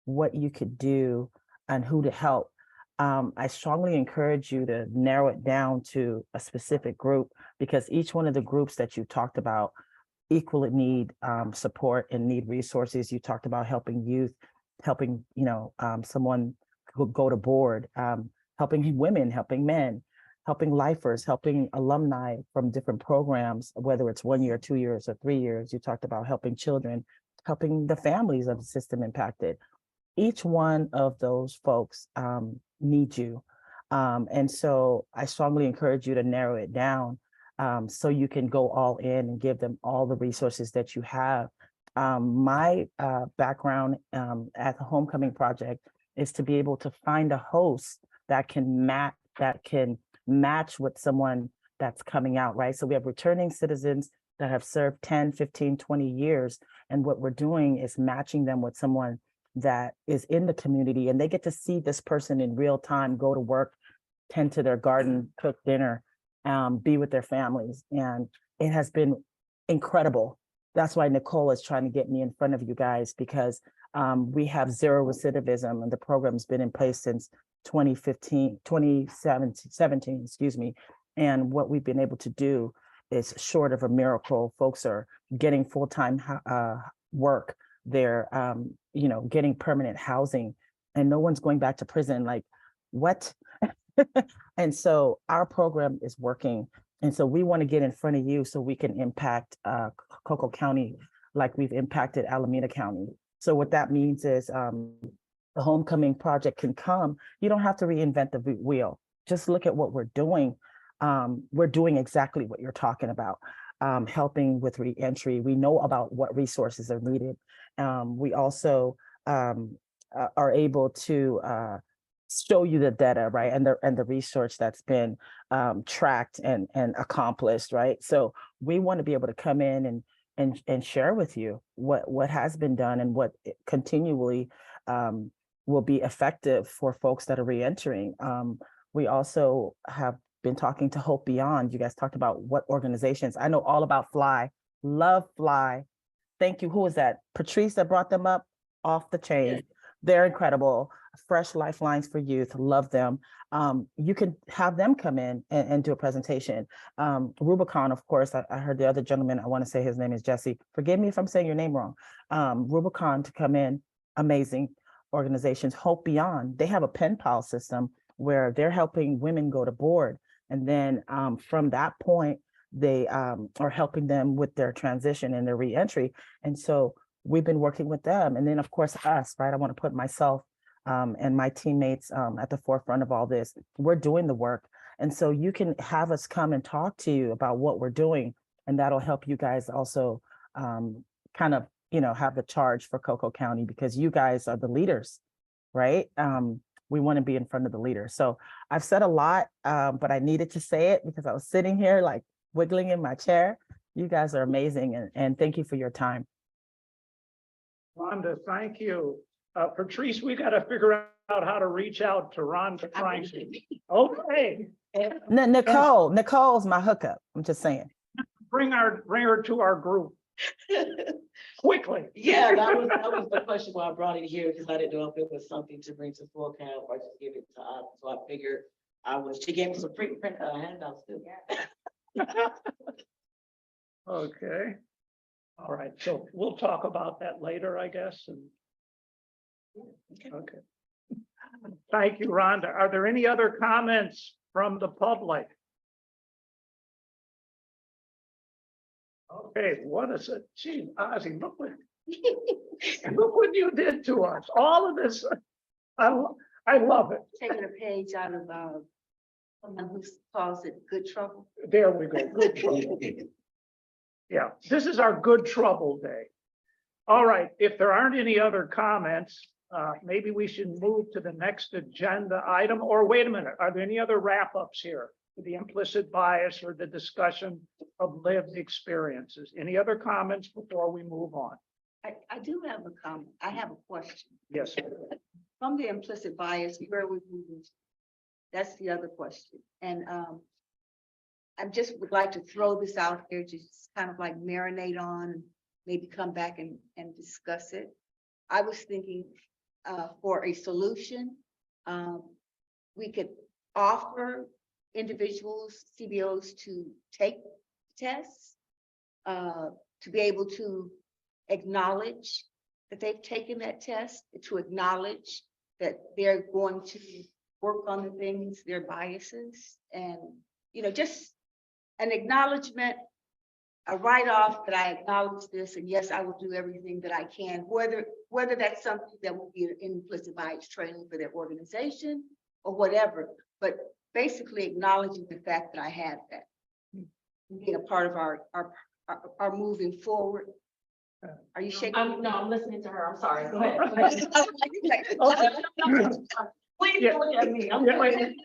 what you could do and who to help. I strongly encourage you to narrow it down to a specific group because each one of the groups that you talked about equally need support and need resources. You talked about helping youth, helping, you know, someone go to board, helping women, helping men, helping lifers, helping alumni from different programs, whether it's 1 year, 2 years, or 3 years. You talked about helping children, helping the families of the system impacted. Each one of those folks need you. And so I strongly encourage you to narrow it down so you can go all in and give them all the resources that you have. My background at the Homecoming Project is to be able to find a host that can match with someone that's coming out, right? So we have returning citizens that have served 10, 15, 20 years. And what we're doing is matching them with someone that is in the community, and they get to see this person in real time, go to work, tend to their garden, cook dinner, be with their families. And it has been incredible. That's why Nicole is trying to get me in front of you guys, because we have zero recidivism, and the program's been in place since 2017, excuse me. And what we've been able to do is short of a miracle. Folks are getting full-time work. They're, you know, getting permanent housing, and no one's going back to prison. Like, what? And so our program is working. And so we want to get in front of you so we can impact Cocoa County like we've impacted Alameda County. So what that means is the Homecoming Project can come. You don't have to reinvent the wheel. Just look at what we're doing. We're doing exactly what you're talking about. helping with reentry. We know about what resources are needed. We also are able to show you the data, right? And the research that's been tracked and accomplished, right? So we want to be able to come in and share with you what has been done and what continually will be effective for folks that are reentering. We also have been talking to Hope Beyond. You guys talked about what organizations. I know all about Fly, love Fly. Thank you. Who was that? Patrice that brought them up? Off the chain. Yeah. They're incredible. Fresh Lifelines for Youth, love them. You can have them come in and do a presentation. Rubicon, of course, I heard the other gentleman, I want to say his name is Jesse. Forgive me if I'm saying your name wrong. Rubicon to come in, amazing organizations. Hope Beyond, they have a pen pal system where they're helping women go to board. And then from that point, they are helping them with their transition and their reentry. And so we've been working with them. And then of course us, right? I want to put myself and my teammates at the forefront of all this. We're doing the work. And so you can have us come and talk to you about what we're doing. And that'll help you guys also kind of, have the charge for Cocoa County, because you guys are the leaders, right? We want to be in front of the leaders. So I've said a lot, but I needed to say it because I was sitting here like wiggling in my chair. You guys are amazing. And thank you for your time. Rhonda, thank you. Patrice, we got to figure out how to reach out to Rhonda Franklin. Okay. Nicole's my hookup. I'm just saying. Bring her to our group quickly. Yeah, that was the question why I brought it here, because I didn't know if it was something to bring to full count or just give it to us. So I figured she gave me some print handouts too. Okay. All right, so we'll talk about that later, I guess. And okay. Thank you, Rhonda. Are there any other comments from the public? Okay, what is it? Gee, Ozzy, look what you did to us. All of this, I love it. Taking a page out of someone who calls it good trouble. There we go, good trouble. Yeah, this is our good trouble day. All right, if there aren't any other comments, maybe we should move to the next agenda item, or wait a minute, are there any other wrap-ups here? The implicit bias or the discussion of lived experiences. Any other comments before we move on? I do have a comment. I have a question. Yes. From the implicit bias, where we moving? That's the other question. And I just would like to throw this out there, just kind of like marinate on, and maybe come back and discuss it. I was thinking for a solution, we could offer individuals, CBOs, to take tests, to be able to acknowledge that they've taken that test, to acknowledge that they're going to work on the things, their biases, and, just an acknowledgement, a write-off that I acknowledge this, and yes, I will do everything that I can, whether that's something that will be an implicit bias training for their organization or whatever, but basically acknowledging the fact that I have that, being a part of our moving forward. Are you shaking? No, I'm listening to her. I'm sorry. Go ahead. Please Yeah. look at me. I'm Yeah. waiting.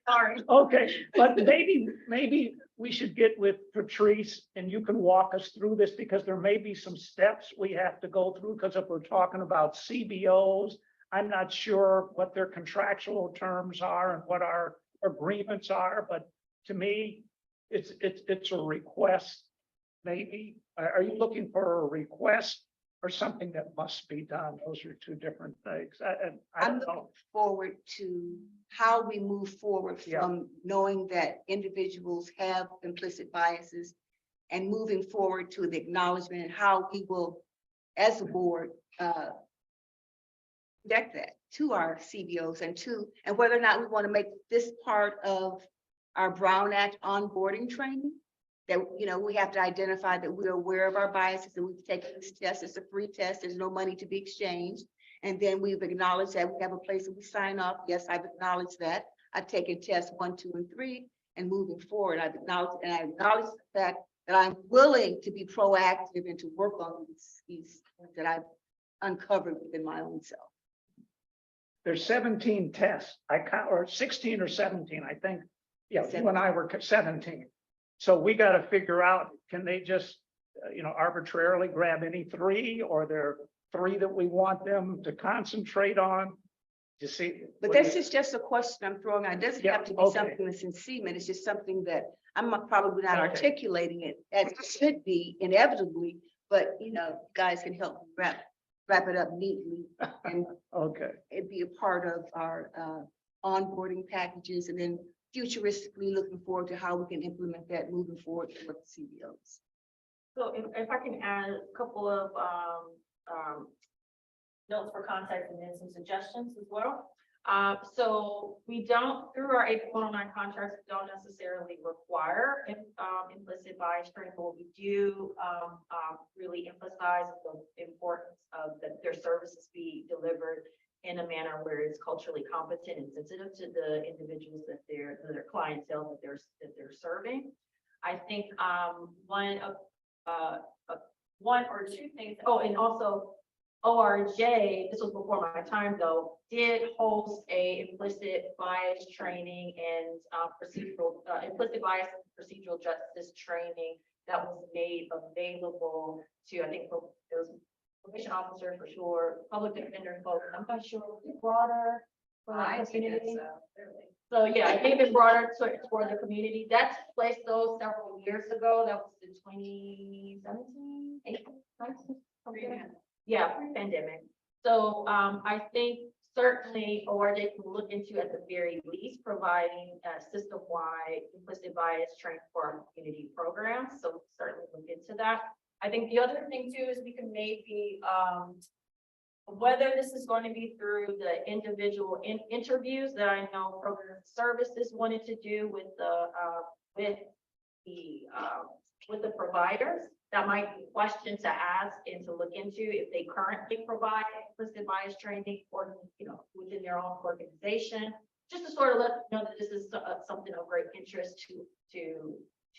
Sorry. Okay, but maybe we should get with Patrice and you can walk us through this, because there may be some steps we have to go through, because if we're talking about CBOs, I'm not sure what their contractual terms are and what our agreements are, but to me, it's a request. Maybe, are you looking for a request or something that must be done? Those are two different things. I I'm don't looking know. forward to how we move forward Yeah. from knowing that individuals have implicit biases and moving forward to the acknowledgement, and how we will, as a board, project that to our CBOs and whether or not we want to make this part of our Brown Act onboarding training. That, we have to identify that we're aware of our biases and we've taken this test. It's a free test. There's no money to be exchanged. And then we've acknowledged that we have a place that we sign off. Yes, I've acknowledged that. I've taken tests 1, 2, and 3. and moving forward. I acknowledge the fact that I'm willing to be proactive and to work on these things that I've uncovered within my own self. There's 17 tests, I count, or 16 or 17, I think. Yeah, you and I were 17. So we got to figure out, can they just, arbitrarily grab any three, or there are three that we want them to concentrate on? You see? But that's just a question I'm throwing out. It doesn't Yeah, have to be okay. something that's in cement. It's just something that I'm probably not Okay. articulating it as it should be inevitably, but guys can help me wrap it up neatly and Okay, it be a part of our onboarding packages, and then futuristically looking forward to how we can implement that moving forward with the CBOs. So if I can add a couple of notes for context and then some suggestions as well. So we don't, through our April 109 contracts, we don't necessarily require implicit bias training, but what we do really emphasize the importance of that their services be delivered in a manner where it's culturally competent and sensitive to the individuals that their clientele that they're serving. I think one or two things. Oh, and also ORJ, this was before my time though, did host a implicit bias training and procedural implicit bias and procedural justice training that was made available to, I think it was probation officers for sure, public defender folks. I'm not sure broader for the community. So yeah, I think it's broader for the community. That's placed though several years ago. That was in 2017, 18, 19, something. Yeah, pre-pandemic. So I think certainly ORJ can look into at the very least providing a system-wide implicit bias training for our community programs. So certainly look into that. I think the other thing too is we can maybe whether this is going to be through the individual interviews that I know program services wanted to do with the providers. That might be a question to ask and to look into if they currently provide implicit bias training or, within their own organization, just to sort of let them know that this is something of great interest to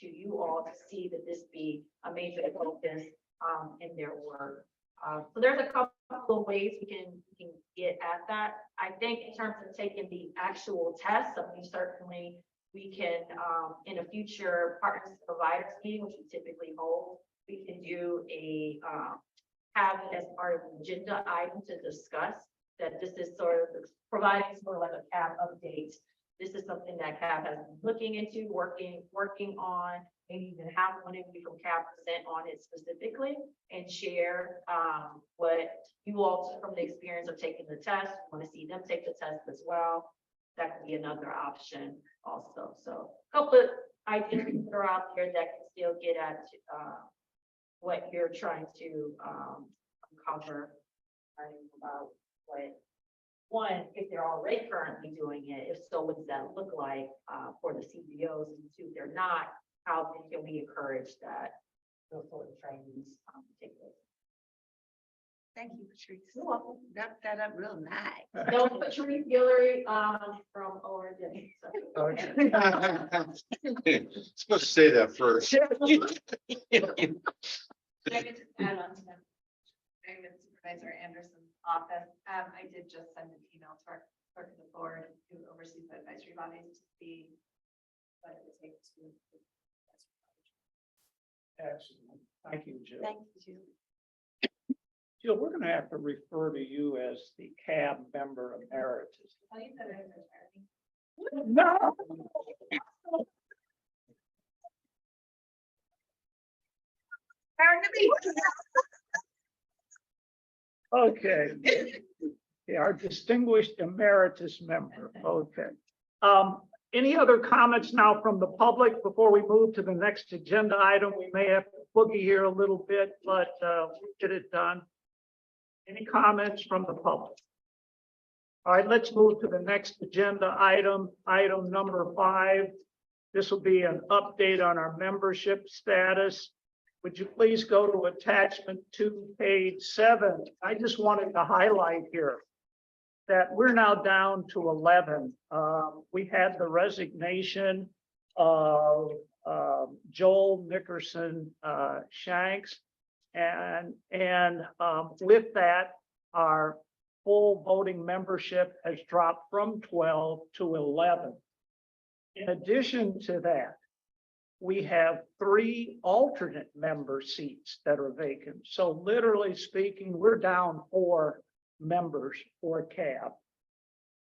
you all to see that this be a major focus in their work. So there's a couple of ways we can get at that. I think in terms of taking the actual test, certainly we can, in a future partners and providers meeting, which we typically hold, we can do have it as part of the agenda item to discuss that this is sort of providing sort of like a CAB update. This is something that CAB has been looking into, working on, maybe even have one of you from CAB present on it specifically and share what you all took from the experience of taking the test. Want to see them take the test as well. That could be another option also. So a couple of ideas that are out there that can still get at what you're trying to uncover about one, if they're already currently doing it, if so, what does that look like for the CBOs? And two, if they're not, how can we encourage that those sort of trainings take place? Thank you, Patrice. You're welcome. Wrap that up real nice. No, Patrice Guillory from ORJ. Supposed to say that first. I could just add on to that. I'm in Supervisor Anderson's office. I did just send an email to our clerk of the board who oversees the advisory bodies to see what it would take to. excellent. Thank you, Jill. Thank you, Jill. Jill, we're going to have to refer to you as the CAB member emeritus. Oh, you said I was retiring. No. Okay. Yeah, our distinguished emeritus member. Okay. Any other comments now from the public before we move to the next agenda item? We may have to boogie here a little bit, but we'll get it done. Any comments from the public? All right, let's move to the next agenda item, item number 5. This will be an update on our membership status. Would you please go to attachment 2, page 7? I just wanted to highlight here that we're now down to 11. We had the resignation of Joel Nickerson Shanks. And with that, our full voting membership has dropped from 12 to 11. In addition to that, we have 3 alternate member seats that are vacant. So literally speaking, we're down 4 members for CAB.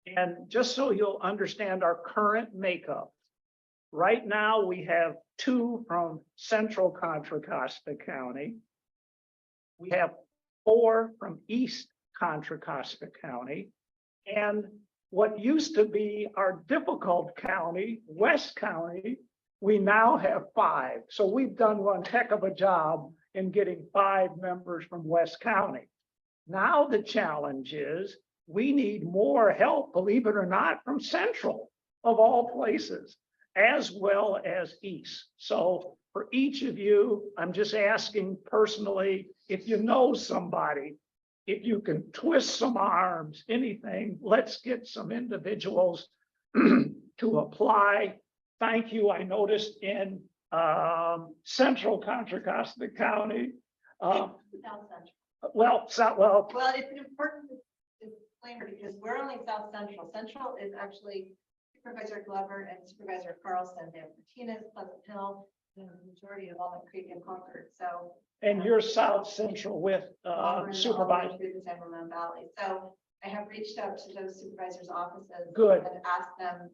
And just so you'll understand our current makeup, right now we have 2 from Central Contra Costa County. We have 4 from East Contra Costa County. And what used to be our difficult county, West County, we now have 5. So we've done one heck of a job in getting 5 members from West County. Now the challenge is we need more help, believe it or not, from Central of all places, as well as East. So for each of you, I'm just asking personally, if you know somebody, if you can twist some arms, anything, let's get some individuals to apply. Thank you. I noticed in Central Contra Costa County. South Central. Well, Well, it's an important disclaimer because we're only South Central. Central is actually Supervisor Glover and Supervisor Carlson. They have Martinez, Pleasant Hill, and the majority of Walnut Creek and Concord. So. and you're South Central with Auburn, Supervisor. Auburn, through the San Ramon Valley. So I have reached out to those supervisors' offices. Good. And asked them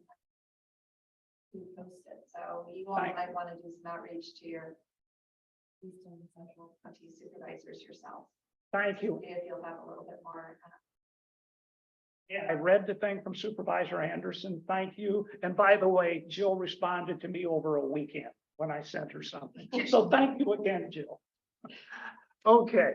to post it. So you all might want to do some outreach to your Eastern and Central County supervisors yourself. Thank you. See if you'll have a little bit more. Yeah, I read the thing from Supervisor Anderson. Thank you. And by the way, Jill responded to me over a weekend when I sent her something. So thank you again, Jill. Okay.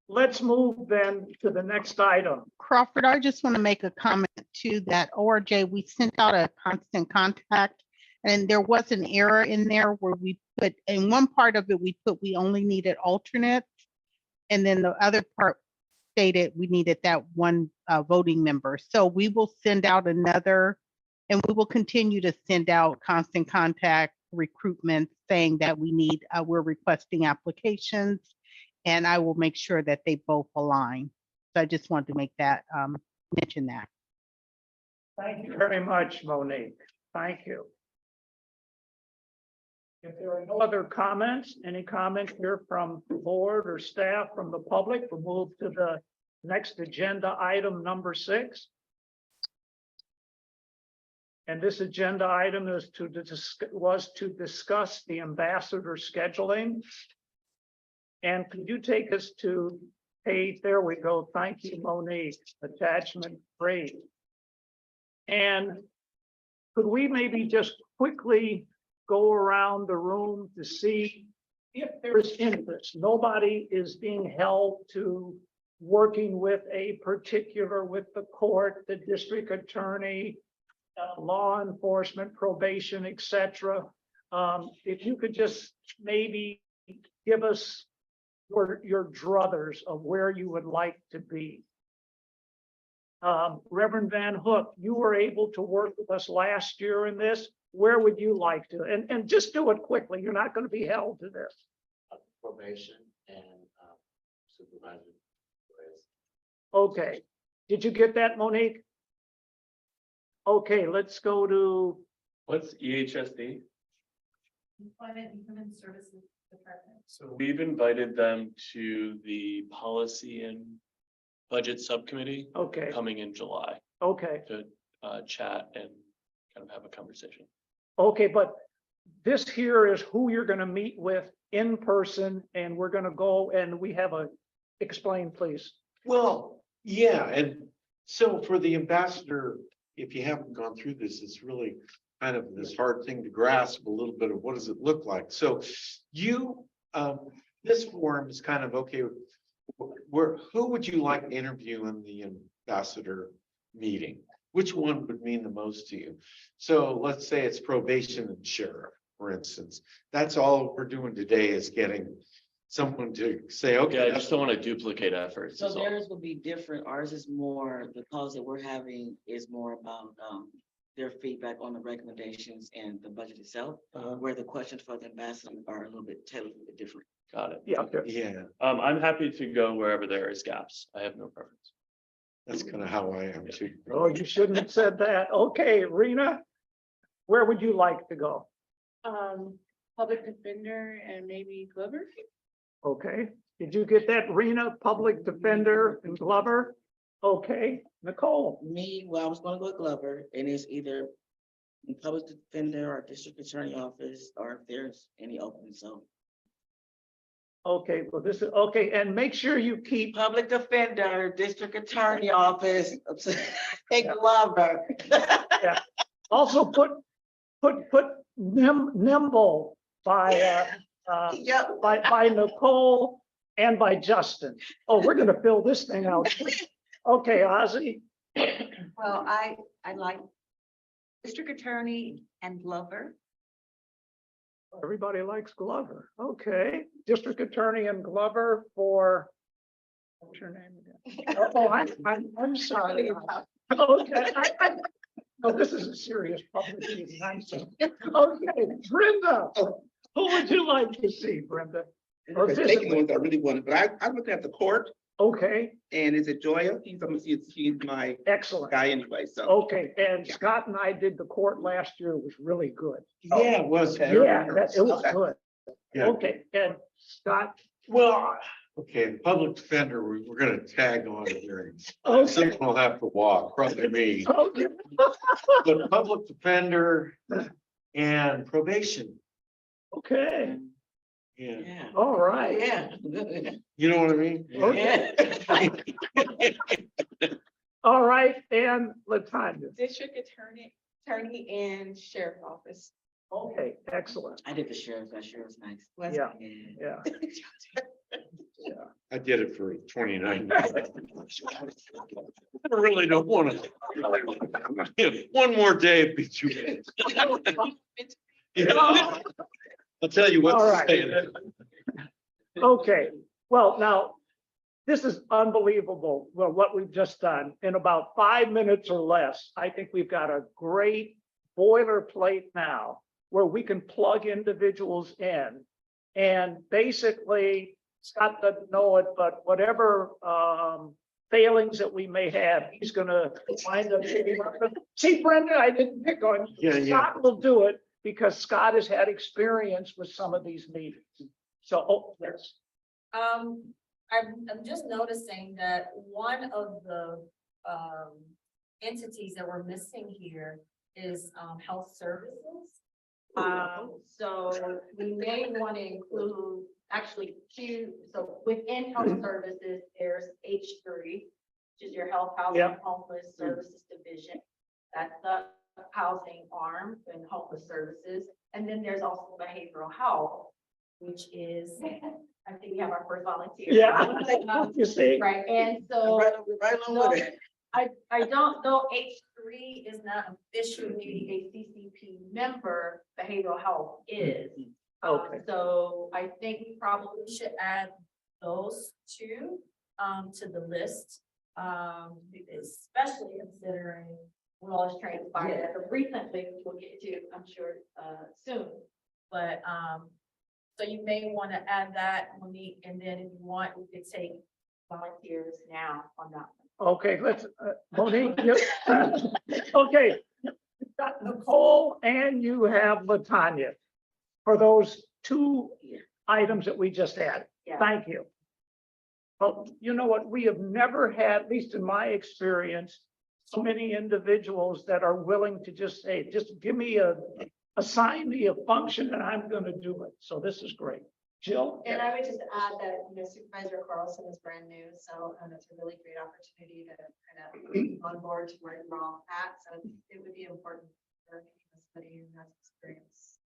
Let's move then to the next item. Crawford, I just want to make a comment to that ORJ. We sent out a constant contact and there was an error in there where we put, in one part of it, we put we only needed alternates. And then the other part stated we needed that one voting member. So we will send out another, and we will continue to send out constant contact recruitment saying that we need, we're requesting applications, and I will make sure that they both align. So I just wanted to make that, mention that. Thank you very much, Monique. Thank you. If there are no other comments, any comments here from the board or staff from the public, we'll move to the next agenda item, number 6. And this agenda item is was to discuss the ambassador scheduling. And could you take us to page, there we go. Thank you, Monique, attachment 3. And could we maybe just quickly go around the room to see if there's interest? Nobody is being held to working with a particular, with the court, the district attorney, law enforcement, probation, etc. If you could just maybe give us your druthers of where you would like to be. Reverend Van Hook, you were able to work with us last year in this. Where would you like to? And just do it quickly. You're not going to be held to this. Probation and supervisor. Okay. Did you get that, Monique? Okay, let's go to, What's EHSD? Employment and Human Services Department. So we've invited them to the policy and budget subcommittee okay, coming in July okay, to chat and kind of have a conversation. okay, but this here is who you're going to meet with in person, and we're going to go and we have a, explain, please. Well, yeah, and so for the ambassador, if you haven't gone through this, it's really kind of this hard thing to grasp a little bit of what does it look like. So you, this forum is kind of, okay, who would you like to interview in the ambassador meeting? Which one would mean the most to you? So let's say it's probation and sheriff, for instance. That's all we're doing today is getting someone to say, okay. Yeah, I just don't want to duplicate efforts. So is all. theirs will be different. Ours is more, the calls that we're having is more about their feedback on the recommendations and the budget itself, where the questions for the ambassador are a little bit tailored, a little bit different. Got it. Yeah, Yeah, I'm happy to go wherever there is gaps. I have no preference. that's kind of how I am too. oh, you shouldn't have said that. Okay, Rena, where would you like to go? Public defender and maybe Glover? Okay, did you get that, Rena, public defender and Glover? Okay, Nicole, Me, well, I was gonna go with Glover, and it's either in public defender or district attorney office, or if there's any open, so. okay, well, this is, okay, and make sure you keep, Public defender, district attorney office, and Glover. also put nimble by, Yep. by Nicole and by Justin. Oh, we're gonna fill this thing out. Okay, Ozzy, Well, I like district attorney and Glover. everybody likes Glover. Okay, district attorney and Glover for, what's your name again? Oh, I'm sorry. Okay. No, this is a serious public meeting. I'm sorry. Okay, Brenda, who would you like to see, Brenda? Or Taking the visibly? ones I really wanted, but I looked at the court, Okay, and is it Joya? He's my excellent. guy anyway, so. Okay, and Scott and I did the court last year. It was really good. Yeah, it was. Okay. very Yeah, nice. it was Okay. good. Yeah. Okay, and Scott, Well, okay, public defender, we're gonna tag on here. okay. Someone will have to walk, probably me, Okay. but public defender and probation. Okay, Yeah, Yeah. all right. Yeah. you know what I mean? All right, and Latanya. District attorney and sheriff office. Okay, excellent. I did the sheriff, that sheriff was nice. Was- Yeah, Yeah. yeah. I did it for 29 years. I really don't want to. One more day would be too bad. Yeah. I'll tell you what All to right. say. Okay, well, now, this is unbelievable, well, what we've just done. In about 5 minutes or less, I think we've got a great boilerplate now where we can plug individuals in. And basically, Scott doesn't know it, but whatever failings that we may have, he's gonna wind up. See, Brenda, I didn't pick on you. Yeah, yeah. Scott will do it because Scott has had experience with some of these meetings. So, oh, yes. I'm just noticing that one of the, entities that we're missing here is, health services. So we may want to include actually so within health services, there's H3, which is your health, housing, Yeah. and homeless services division. That's the housing arm and homeless services. And then there's also behavioral health, which is, I think we have our first volunteer. Yeah, you see, Right, and so. Right along with it. I don't know, H3 is not officially a CCP member, behavioral health is. Okay. So I think we probably should add those two, to the list. Especially considering all this transpired recently, which we'll get to, I'm sure, soon. But, so you may want to add that, Monique, and then if you want, we could take volunteers now on that. okay, let's, Monique, okay. You've got Nicole and you have Latanya for those two items that we just had. Yeah. Thank you. Well, you know what? We have never had, at least in my experience, so many individuals that are willing to just say, just give me assign me a function and I'm gonna do it. So this is great. Jill? And I would just add that, Supervisor Carlson is brand new, so it's a really great opportunity to kind of on board to where we're all at. So it would be important for somebody who has experience.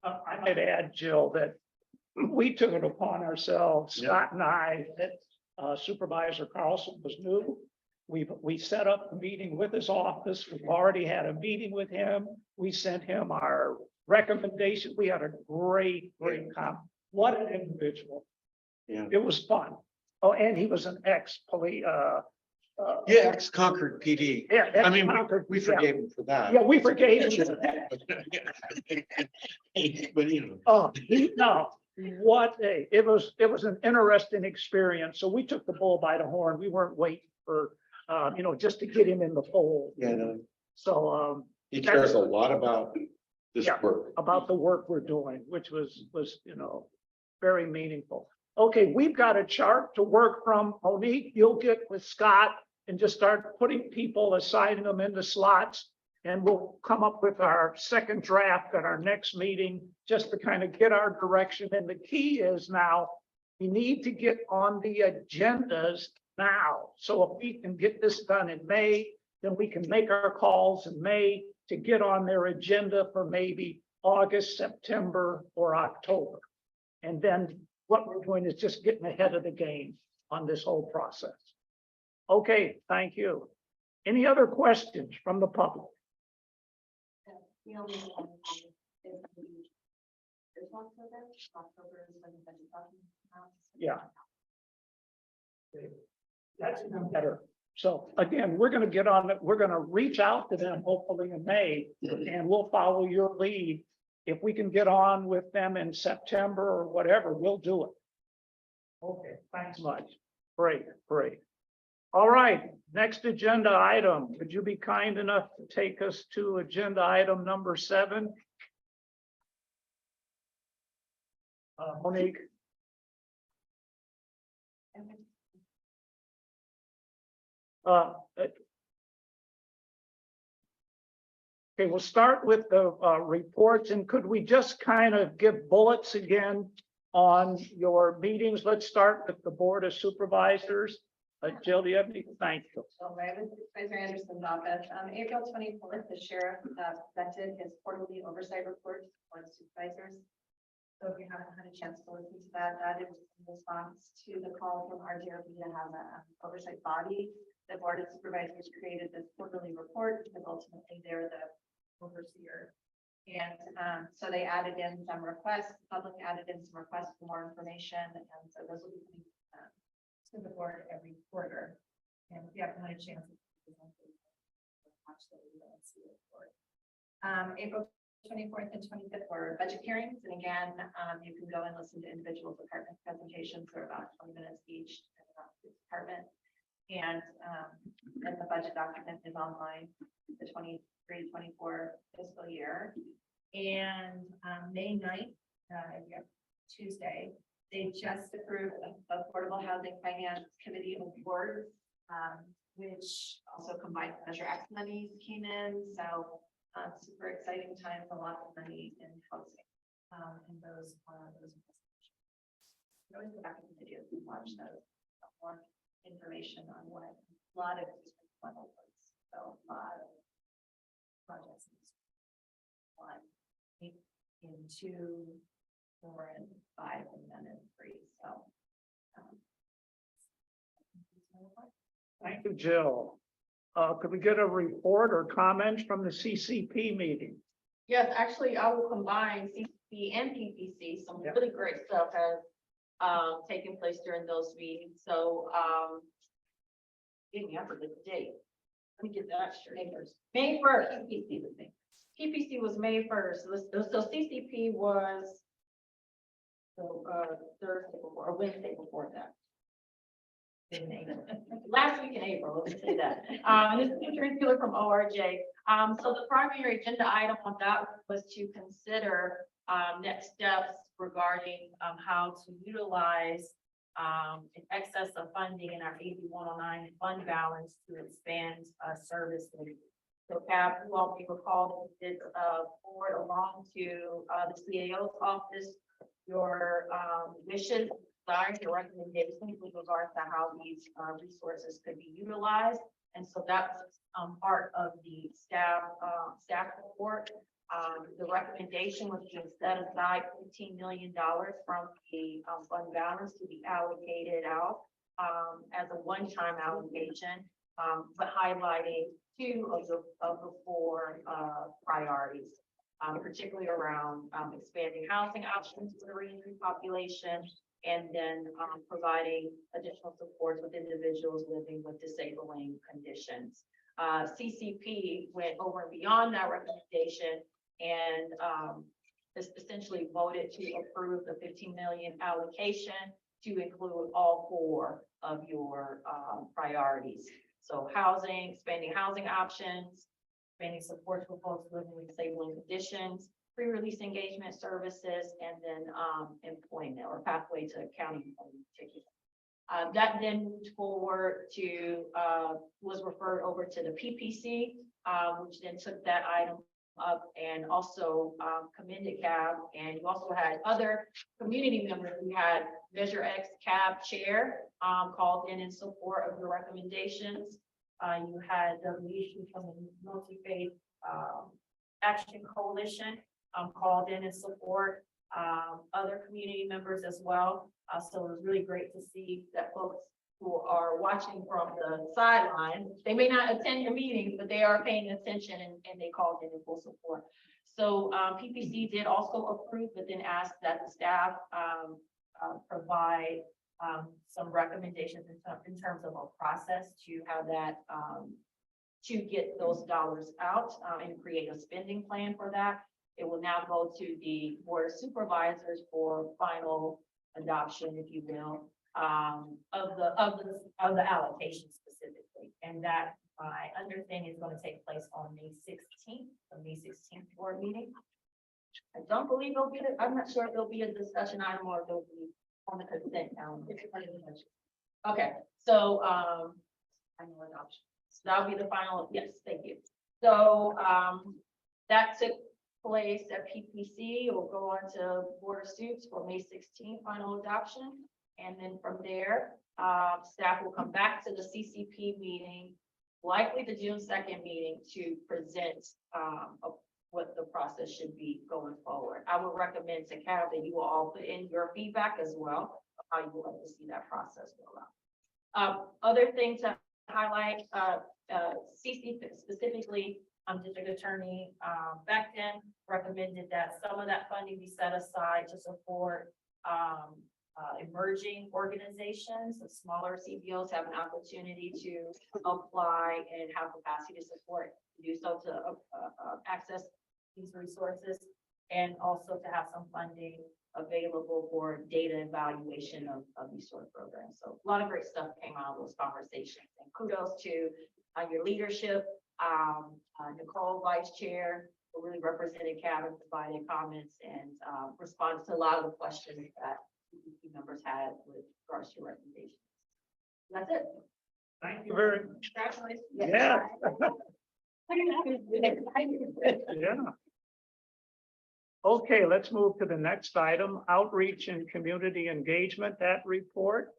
I might add, Jill, that we took it upon ourselves, Scott and I, that Supervisor Carlson was new. We set up a meeting with his office. We've already had a meeting with him. We sent him our recommendation. We had a great what an individual. Yeah. It was fun. Oh, and he was an ex-police, Yeah, ex-Concord PD. Yeah. I mean, Concord, we yeah. forgave him for that. Yeah, we forgave him. But you know. Oh, no, it was an interesting experience. So we took the bull by the horn. We weren't waiting for, just to get him in the fold. Yeah, no, So, he cares a lot about this Yeah. work. about the work we're doing, which was, very meaningful. Okay, we've got a chart to work from. Monique, you'll get with Scott and just start putting people, assigning them into slots. And we'll come up with our second draft at our next meeting, just to kind of get our direction. And the key is now, we need to get on the agendas now. So if we can get this done in May, then we can make our calls in May to get on their agenda for maybe August, September, or October. And then what we're doing is just getting ahead of the game on this whole process. Okay, thank you. Any other questions from the public? The only one is there's October is when the budget document comes out. Yeah. That's even better. So again, we're gonna get on it. We're gonna reach out to them hopefully in May, and we'll follow your lead. If we can get on with them in September or whatever, we'll do it. Okay, thanks much. Great, great. All right, next agenda item. Would you be kind enough to take us to agenda item number 7? Monique? Okay, we'll start with the reports, and could we just kind of give bullets again on your meetings? Let's start with the Board of Supervisors. Jill, do you have any? Thank you. All right, with Supervisor Anderson's office, April 24th, the sheriff presented his quarterly oversight report for the supervisors. So if you haven't had a chance to listen to that, that is in response to the call from RDRB to have an oversight body. The Board of Supervisors created this quarterly report because ultimately they're the overseer. And so they added in some requests, the public added in some requests for more information. And so those will be coming to the board every quarter. And if you haven't had a chance to watch the report. April 24th and 25th were budget hearings. And again, you can go and listen to individual department presentations. They're about 20 minutes each about the department. And the budget document is online, the 23-24 fiscal year. And May 9th, Tuesday, they just approved Affordable Housing Finance Committee Award, which also combined Measure X money came in. So super exciting times, a lot of money in housing. And those you always go back in the videos and watch those. More information on what a lot of funnel was. So a lot of projects. 1, 8, in 2, 4, and 5, and then in 3. So. Thank you, Jill. Could we get a report or comments from the CCP meeting? Yes, actually, I will combine CCP and PPC. Some Yeah. really great stuff has taken place during those meetings. So give me, I forget the date. Let me get that straight. May 1st, PPC was May. PPC was May 1st. So CCP was Thursday before, or Wednesday before that. Last week in April, let's say that. This is Patricia Taylor from ORJ. So the primary agenda item on that was to consider next steps regarding how to utilize in excess of funding in our AB 109 fund balance to expand services. So Cap, you all may recall that we did forward along to the CAO's office your wishes, desires, your recommendations with regards to how these resources could be utilized. And so that was part of the staff report. The recommendation was to set aside $15 million from the fund balance to be allocated out as a one-time allocation, but highlighting 2 of the 4 priorities, particularly around expanding housing options for the reentry population and then providing additional support with individuals living with disabling conditions. CCP went over and beyond that recommendation and essentially voted to approve the 15 million allocation to include all 4 of your priorities. So housing, expanding housing options, expanding support for folks living with disabling conditions, pre-release engagement services, and then employment or pathway to county employment ticket. That then moved forward to, was referred over to the PPC, which then took that item up and also commended CAB. And you also had other community members. We had Measure X CAB chair called in support of the recommendations. You had the leadership from the Multi-Faith Action Coalition called in support, other community members as well. So it was really great to see that folks who are watching from the sideline, they may not attend your meetings, but they are paying attention and they called in full support. So PPC did also approve, but then asked that the staff provide some recommendations in terms of a process to have that to get those dollars out and create a spending plan for that. It will now go to the board of supervisors for final adoption, if you will, of the allocation specifically. And that my understanding is going to take place on May 16th, the May 16th board meeting. I don't believe there'll be, I'm not sure if there'll be a discussion item or if there'll be on the consent calendar. Okay, so final adoption. So that'll be the final, yes, thank you. So that took place at PPC. It will go on to Board of Suits for May 16th final adoption. And then from there, staff will come back to the CCP meeting, likely the June 2nd meeting, to present what the process should be going forward. I would recommend to CAB that you will all put in your feedback as well, of how you would like to see that process go out. Other thing to highlight, CC specifically, District Attorney Beckton recommended that some of that funding be set aside to support emerging organizations. The smaller CBOs have an opportunity to apply and have capacity to support, to do so, to access these resources, and also to have some funding available for data evaluation of these sort of programs. So a lot of great stuff came out of those conversations, and kudos to your leadership. Nicole, Vice Chair, who really represented CAB and provided comments and responded to a lot of the questions that CCP members had with regards to your recommendations. That's it. Thank you very much. Congratulations. Yeah. Yeah. Okay, let's move to the next item, outreach and community engagement, that report.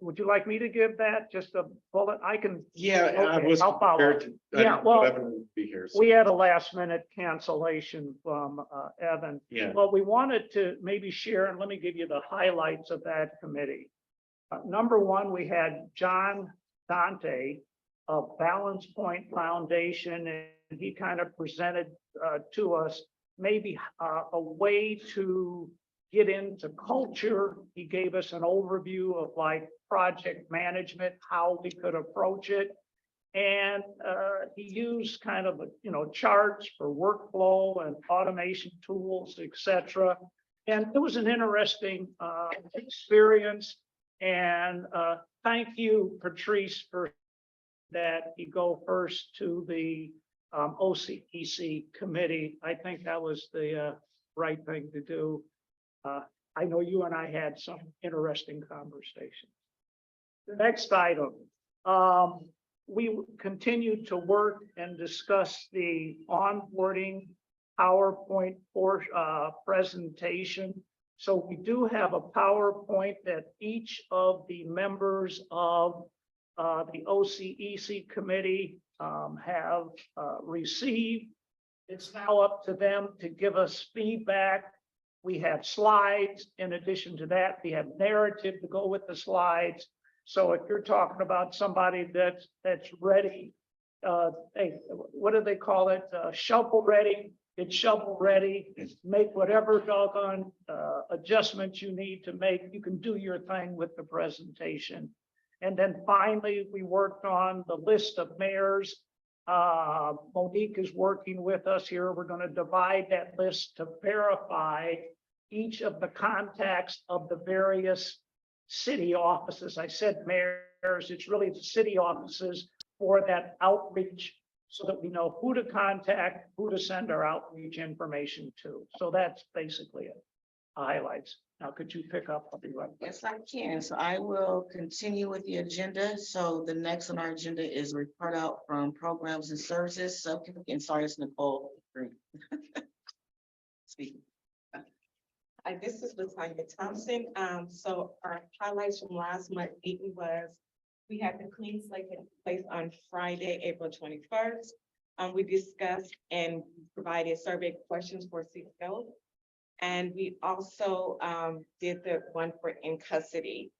Would you like me to give that just a bullet? I can. Yeah, I Okay, was I'll follow. prepared to. I Yeah, didn't well, know Evan would be here. So. We had a last minute cancellation from Evan. Yeah. Well, we wanted to maybe share, and let me give you the highlights of that committee. Number one, we had John Dante of Balance Point Foundation, and he kind of presented to us maybe a way to get into culture. He gave us an overview of like project management, how we could approach it. And he used kind of, charts for workflow and automation tools, etc. And it was an interesting experience. And thank you, Patrice, for that. You go first to the OCEC committee. I think that was the right thing to do. I know you and I had some interesting conversations. The next item, we continue to work and discuss the onboarding PowerPoint presentation. So we do have a PowerPoint that each of the members of the OCEC committee have received. It's now up to them to give us feedback. We have slides. In addition to that, we have narrative to go with the slides. So if you're talking about somebody that's ready, hey, what do they call it? Shovel ready. It's shovel ready, make whatever doggone adjustments you need to make. You can do your thing with the presentation. And then finally, we worked on the list of mayors. Monique is working with us here. We're going to divide that list to verify each of the contacts of the various city offices. I said mayors, it's really the city offices for that outreach, so that we know who to contact, who to send our outreach information to. So that's basically it. Highlights. Now, could you pick up on the right? Yes, I can. So I will continue with the agenda. So the next on our agenda is report out from programs and services. So, and sorry, it's Nicole. Speaking. Hi, this is Latanya Thompson. So our highlights from last month meeting was, we had the clean slate in place on Friday, April 21st. We discussed and provided survey questions for CFO. And we also did the one for in custody.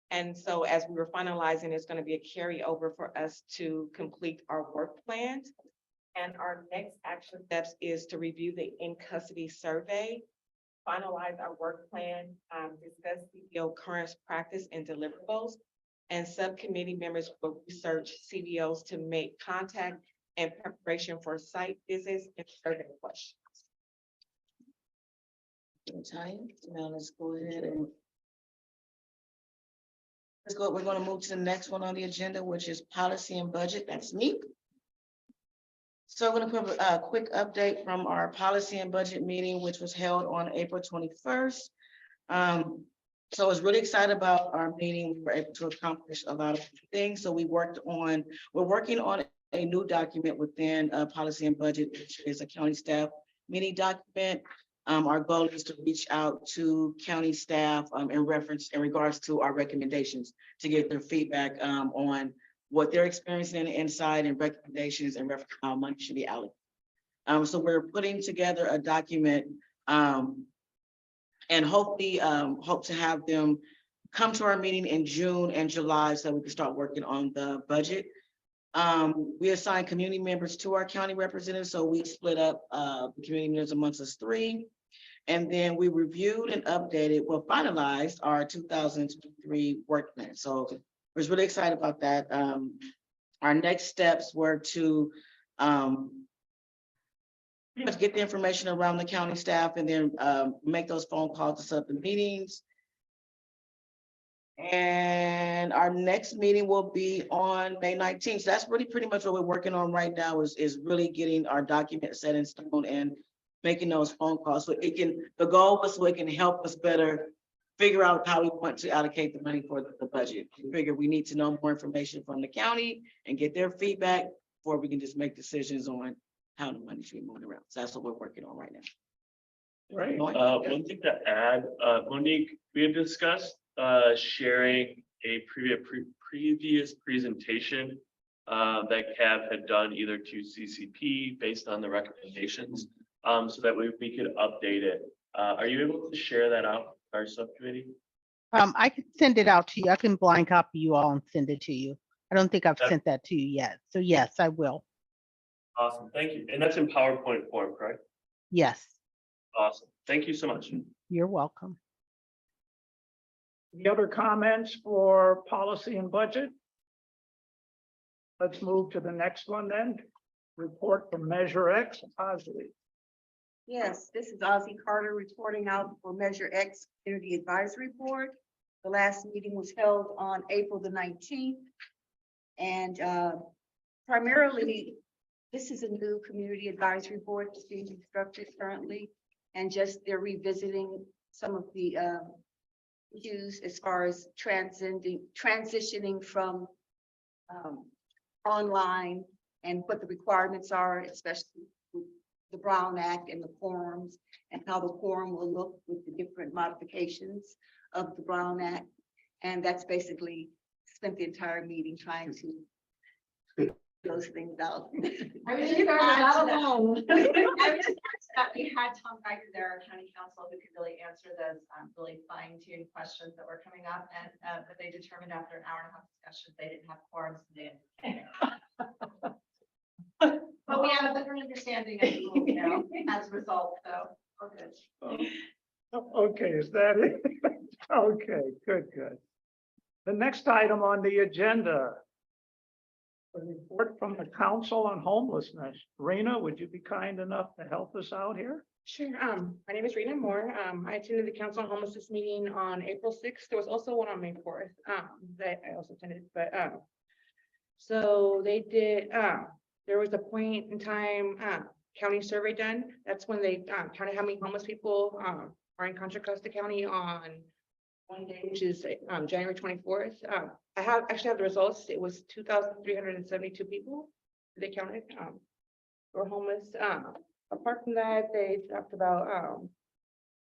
And so as we were finalizing, it's going to be a carryover for us to complete our work plan. And our next action steps is to review the in custody survey, finalize our work plan, discuss CBO current practice and deliverables, and subcommittee members will research CBOs to make contact and preparation for site visits and survey questions. Now let's go ahead and we're going to move to the next one on the agenda, which is policy and budget. That's me. So I'm going to put a quick update from our policy and budget meeting, which was held on April 21st. So I was really excited about our meeting. We were able to accomplish a lot of things. So we're working on a new document within policy and budget, which is a county staff meeting document. Our goal is to reach out to county staff in regards to our recommendations, to get their feedback on what they're experiencing in the inside, and recommendations and how money should be allocated. So we're putting together a document and hopefully hope to have them come to our meeting in June and July so we can start working on the budget. We assigned community members to our county representatives, so we split up the community members amongst us 3. And then we reviewed and updated, finalized our 2023 work plan. So I was really excited about that. Our next steps were to pretty much get the information around the county staff, and then make those phone calls to set up the meetings. And our next meeting will be on May 19th. So that's really pretty much what we're working on right now, is really getting our document set in stone and making those phone calls. So the goal was so it can help us better figure out how we want to allocate the money for the budget. We figure we need to know more information from the county and get their feedback before we can just make decisions on how the money should be moving around. So that's what we're working on right now. Right. One thing to add, Monique, we had discussed sharing a previous presentation that CAB had done either to CCP based on the recommendations, so that we could update it. Are you able to share that out with our subcommittee? I can send it out to you. I can blind copy you all and send it to you. I don't think I've sent that to you yet. So yes, I will. Awesome, thank you. And that's in PowerPoint form, correct? Yes, Awesome, thank you so much. you're welcome. Any other comments for policy and budget? Let's move to the next one then. Report from Measure X, Ozzy. Yes, this is Ozzy Carter reporting out for Measure X Community Advisory Board. The last meeting was held on April the 19th. And primarily, this is a new community advisory board that's being constructed currently. And just they're revisiting some of the issues as far as transitioning from online and what the requirements are, especially with the Brown Act and the quorums, and how the quorum will look with the different modifications of the Brown Act. And that's basically spent the entire meeting trying to figure those things out. I mean, you guys are not alone. We had Tom Geiger there, our county council, who could really answer those really fine-tuned questions that were coming up, and but they determined after an hour and a half discussion they didn't have quorums. But we have a understanding of the rules now as a result, so, we're good. Okay, is that it? Okay, good, good. The next item on the agenda. A report from the Council on Homelessness. Rena, would you be kind enough to help us out here? Sure. My name is Rena Moore. I attended the Council on Homelessness meeting on April 6th. There was also one on May 4th, that I also attended, but, so they did, there was a point in time, county survey done. That's when they, counted how many homeless people, are in Contra Costa County on one day, which is, January 24th. I actually have the results. It was 2,372 people they counted, were homeless. Apart from that, they talked about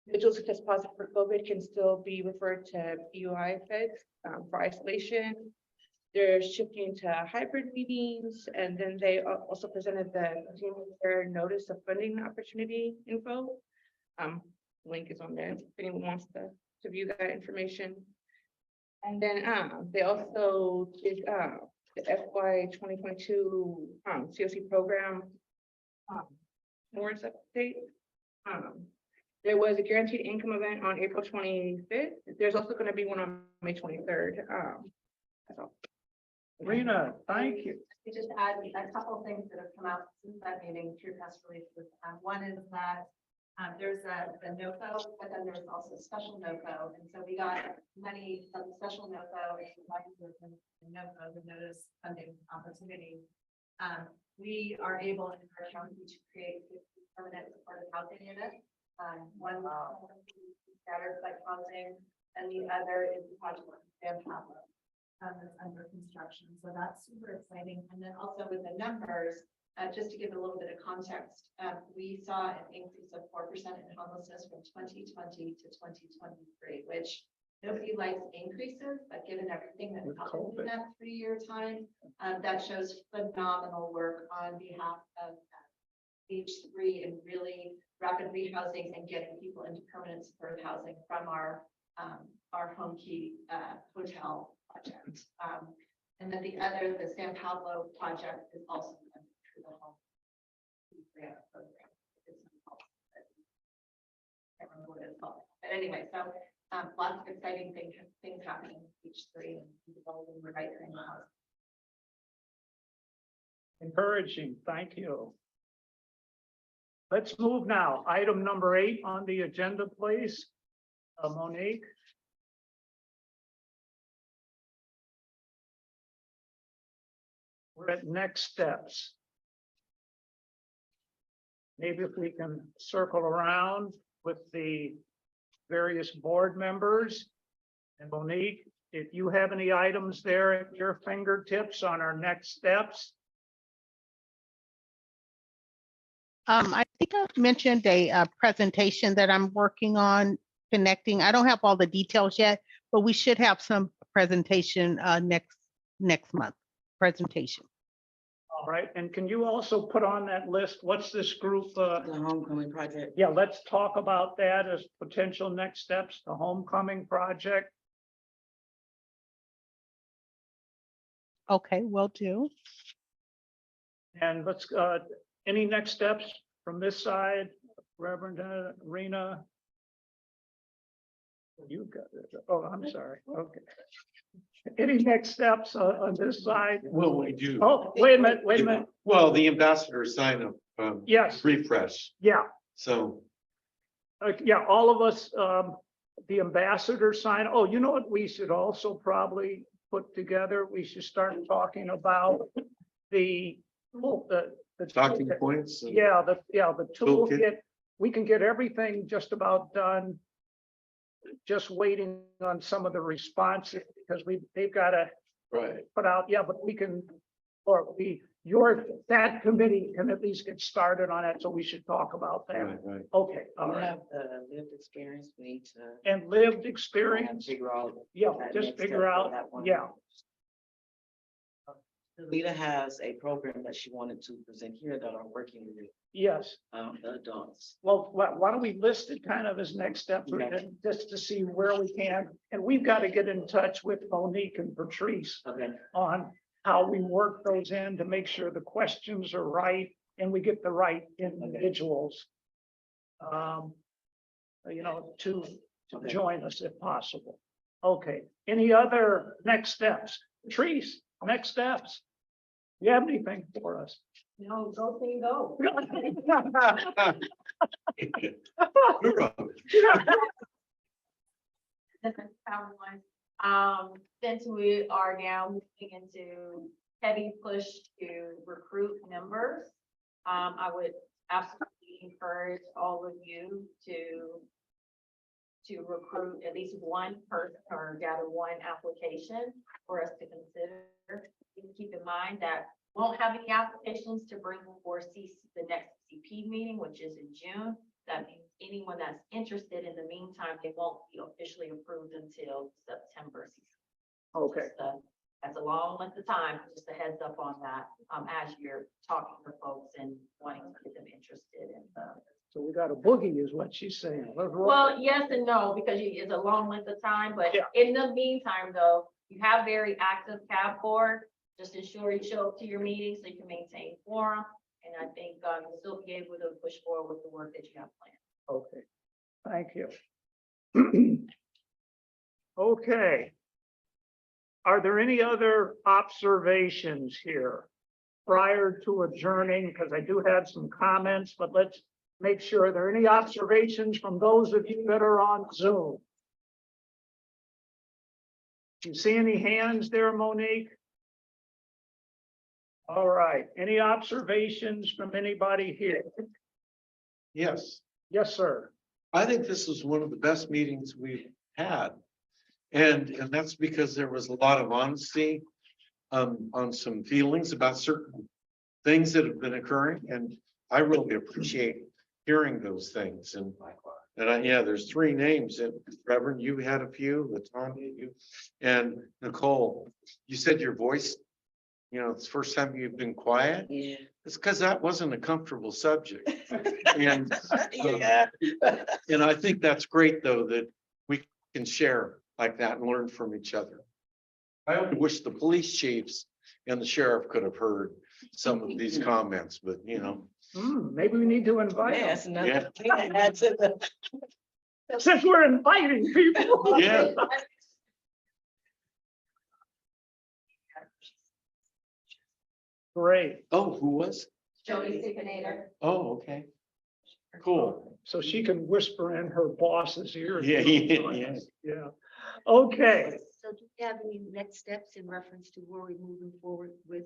individuals who test positive for COVID can still be referred to PUI feds for isolation. They're shifting to hybrid meetings, and then they also presented the continuing care notice of funding opportunity info. Link is on there if anyone wants to view that information. And then they also did the FY 2022 COC program awards update. There was a guaranteed income event on April 25th. There's also going to be one on May 23rd. That's all. Rena, thank you. We just add a couple of things that have come out since that meeting through press releases. One is that there's the NOCO, but then there's also a special NOCO. And so we got money from the special NOCO and NOCO, the notice funding opportunity. We are able in our county to create permanent supportive housing units. One scattered site housing, and the other is the project San Pablo. That's under construction. So that's super exciting. And then also with the numbers, just to give a little bit of context, we saw an increase of 4% in homelessness from 2020 to 2023, which nobody likes increases, but given everything that happened in that 3-year time, that shows phenomenal work on behalf of H3 and really rapid rehousing and getting people into permanent supportive housing from our home key hotel project. And then the other, the San Pablo project is also through the home grant program. I can't remember what it's called. But anyway, so lots of exciting things happening in H3 and developing the right kind of housing. Encouraging, thank you. Let's move now. Item number 8 on the agenda, please. Monique. We're at next steps. Maybe if we can circle around with the various board members. And Monique, if you have any items there at your fingertips on our next steps. I think I've mentioned a presentation that I'm working on connecting. I don't have all the details yet, but we should have some presentation next month presentation. All right, and can you also put on that list, what's this group? The homecoming project. Yeah, let's talk about that as potential next steps, the homecoming project. Okay, will do. And let's, any next steps from this side, Reverend Rena? You got it. Oh, I'm sorry. Okay. Any next steps on this side? Well, we do. Oh, wait a minute. Well, the ambassador sign up, Yes, refresh, yeah. so. Yeah, all of us, the ambassador sign. Oh, you know what we should also probably put together? We should start talking about the Talking toolkit. points. and- Yeah, the Toolkit. toolkit. We can get everything just about done. Just waiting on some of the responses because they've got to Right. put out, yeah, but we can, or that committee can at least get started on it, so we should talk about that. Right. Okay, all We right. have lived experience. We need to And lived experience, figure out. yeah, that just next figure step for out, that one. yeah, Lita has a program that she wanted to present here that are working with yes. the adults. Well, why don't we list it kind of as next step, Okay. just to see where we can, and we've got to get in touch with Monique and Patrice Okay. on how we work those in to make sure the questions are right and we get the right individuals, you know, to join us if possible. Okay, any other next steps? Patrice, next steps? You have anything for us? No, go team, go. Since we are now moving into heavy push to recruit members, I would absolutely encourage all of you to recruit at least one person or gather one application for us to consider. Keep in mind that we won't have any applications to bring before the next CP meeting, which is in June. That means anyone that's interested in the meantime, they won't be officially approved until September. Okay, That's a long length of time, just a heads up on that, as you're talking to folks and wanting to get them interested in so we got a boogie is what she's saying. Let's roll. well, yes and no, because it's a long length of time, but Yeah. in the meantime, though, you have very active CAB board. Just ensure you show up to your meetings so you can maintain quorum. And I think you'll still be able to push forward with the work that you have planned. Okay, thank you. Okay. Are there any other observations here prior to adjourning? Because I do have some comments, but let's make sure. Are there any observations from those of you that are on Zoom? Do you see any hands there, Monique? All right, any observations from anybody here? Yes, Yes, sir. I think this was one of the best meetings we've had. And that's because there was a lot of honesty on some feelings about certain things that have been occurring. And I really appreciate hearing those things. And yeah, there's three names that Reverend, you had a few, Latanya, you, and Nicole. You said your voice, you know, it's the first time you've been quiet. Yeah. It's because that wasn't a comfortable subject. And Yeah. and I think that's great, though, that we can share like that and learn from each other. I only wish the police chiefs and the sheriff could have heard some of these comments, but you know. Maybe we need to invite them. Yes, another thing I had to the. Since we're inviting people. Yeah. Great. Oh, who was? Jody Sickinator. Oh, okay. Cool. So she can whisper in her boss's ear. Yeah, yeah. Yeah. Okay. So do you have any next steps in reference to where we're moving forward with,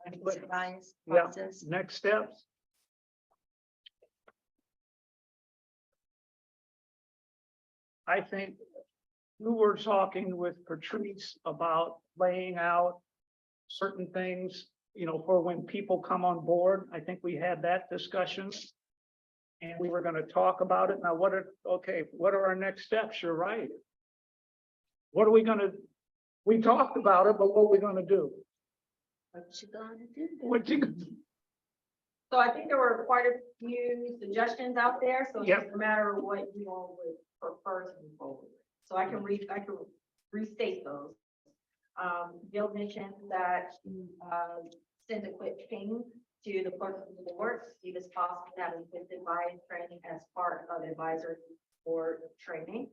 implicit bias Yeah. process? Next steps. I think you were talking with Patrice about laying out certain things, you know, for when people come on board. I think we had that discussion. And we were going to talk about it. Now, what are our next steps? You're right. What are we going to, we talked about it, but what are we going to do? What you gonna do? What you, So I think there were quite a few suggestions out there, so it's Yep. just a matter of what you all would prefer to move forward with. So I can restate those. Bill mentioned that send a quick ping to the clerk of the board, see if it's possible to have implicit bias training as part of advisory board training.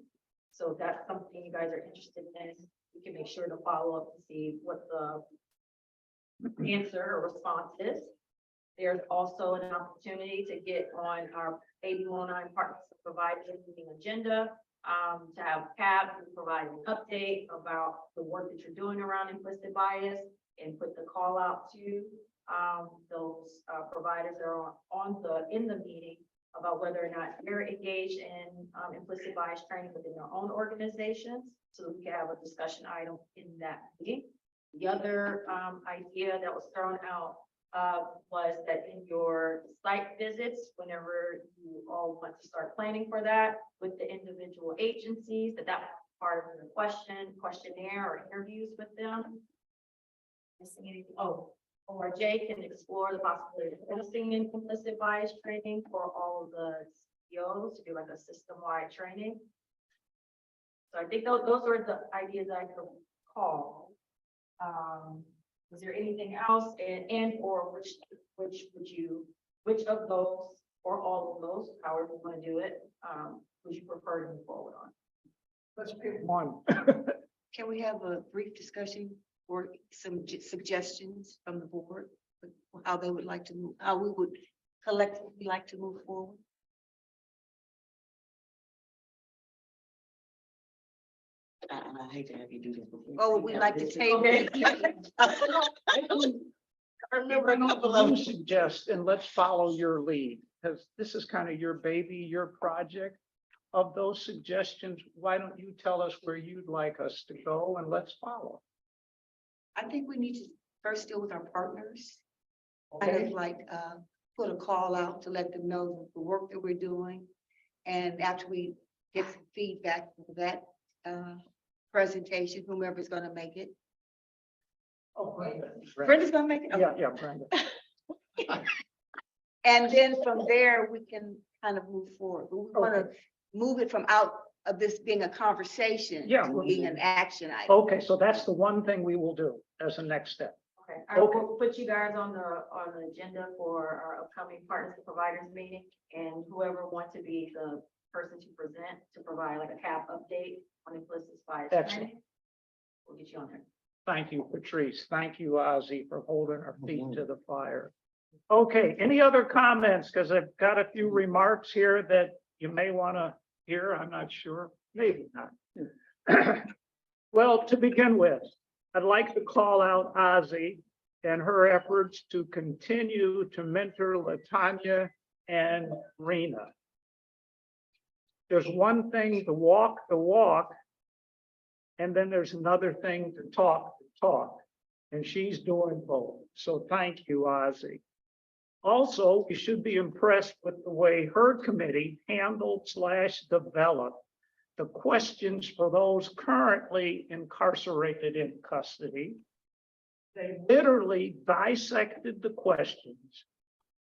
So if that's something you guys are interested in, we can make sure to follow up to see what the answer or response is. There's also an opportunity to get on our AB 109 Partners and Providers meeting agenda, to have CAB provide an update about the work that you're doing around implicit bias and put the call out to those providers that are in the meeting about whether or not they're engaged in implicit bias training within their own organizations, so that we can have a discussion item in that meeting. The other idea that was thrown out was that in your site visits, whenever you all want to start planning for that with the individual agencies, that part of the questionnaire or interviews with them. Missing anything? Oh, or Jay can explore the possibility of hosting implicit bias training for all of the CEOs to do like a system-wide training. So I think those are the ideas I could recall. Was there anything else and or which which of those or all of those, however you want to do it, would you prefer to move forward on? Let's pick one. Can we have a brief discussion or some suggestions from the board? How they would like to move, how we would collectively like to move forward? I hate to have you do this before. Or would we like to take? I remember a couple You of. suggest, and let's follow your lead, because this is kind of your baby, your project. Of those suggestions, why don't you tell us where you'd like us to go and let's follow? I think we need to first deal with our partners. Kind of like, put a call out to let them know the work that we're doing. And after we get some feedback for that, presentation, whomever's gonna make it. Oh, Brenda. Brenda's gonna make it? Okay. Yeah, Brenda. And then from there, we can kind of move forward. But we want to move it from out of this being a conversation Yeah. to being an action item. Okay, so that's the one thing we will do as a next step. Okay, I will put you guys on the agenda for our upcoming Partners and Providers meeting, and whoever wants to be the person to present, to provide like a CAP update on implicit bias Excellent. training. We'll get you on there. Thank you, Patrice. Thank you, Ozzy, for holding our feet to the fire. Okay, any other comments? Because I've got a few remarks here that you may want to hear. I'm not sure, maybe not. Well, to begin with, I'd like to call out Ozzy and her efforts to continue to mentor LaTanya and Rena. There's one thing to walk the walk, and then there's another thing to talk the talk, and she's doing both. So thank you, Ozzy. Also, you should be impressed with the way her committee handled / developed the questions for those currently incarcerated in custody. They literally dissected the questions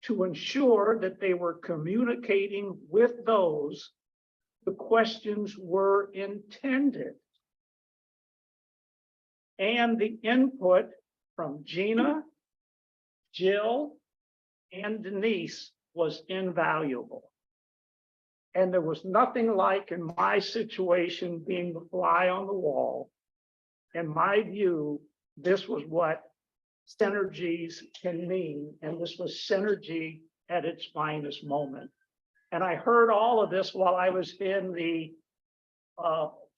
to ensure that they were communicating with those the questions were intended. And the input from Gina, Jill, and Denise was invaluable. And there was nothing like, in my situation, being the fly on the wall. In my view, this was what synergies can mean, and this was synergy at its finest moment. And I heard all of this while I was in the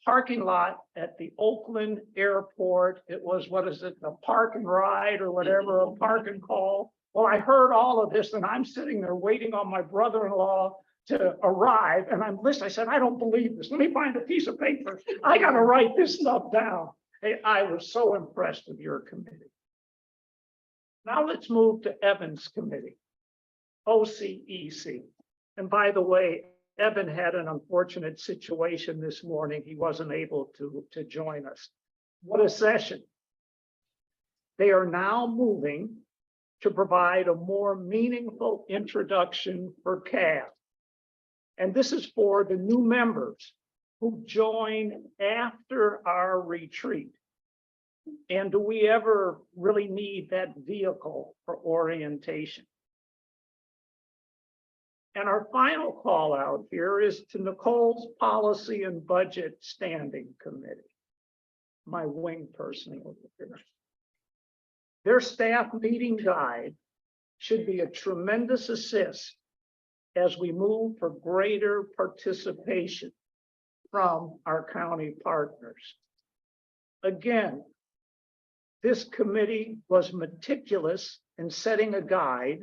parking lot at the Oakland airport. It was, what is it, a park and ride or whatever, a park and call. Well, I heard all of this and I'm sitting there waiting on my brother-in-law to arrive, and I'm listening. I said, I don't believe this. Let me find a piece of paper. I got to write this stuff down. Hey, I was so impressed with your committee. Now let's move to Evan's committee, OCEC. And by the way, Evan had an unfortunate situation this morning. He wasn't able to join us. What a session. They are now moving to provide a more meaningful introduction for CAB. And this is for the new members who join after our retreat. And do we ever really need that vehicle for orientation? And our final call out here is to Nicole's Policy and Budget Standing Committee, my wing person over here. Their staff meeting guide should be a tremendous assist as we move for greater participation from our county partners. Again, this committee was meticulous in setting a guide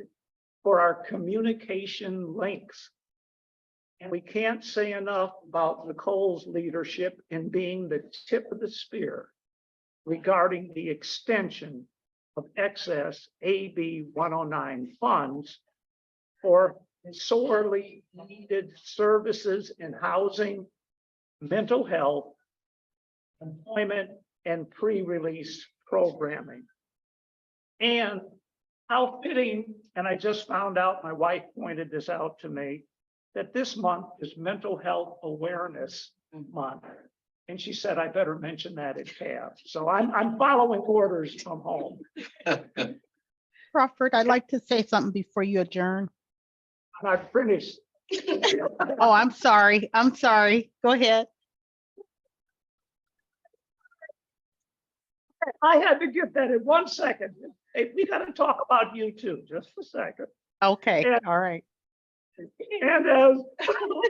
for our communication links. And we can't say enough about Nicole's leadership in being the tip of the spear regarding the extension of excess AB 109 funds for sorely needed services in housing, mental health, employment, and pre-release programming. And how fitting, and I just found out, my wife pointed this out to me, that this month is Mental Health Awareness Month. And she said, I better mention that at CAB. So I'm following orders from home. Crawford, I'd like to say something before you adjourn. I'm not finished. Oh, I'm sorry. I'm sorry. Go ahead. I had to get that in 1 second. Hey, we got to talk about you too, just a second. Okay, Yeah. all right. And as,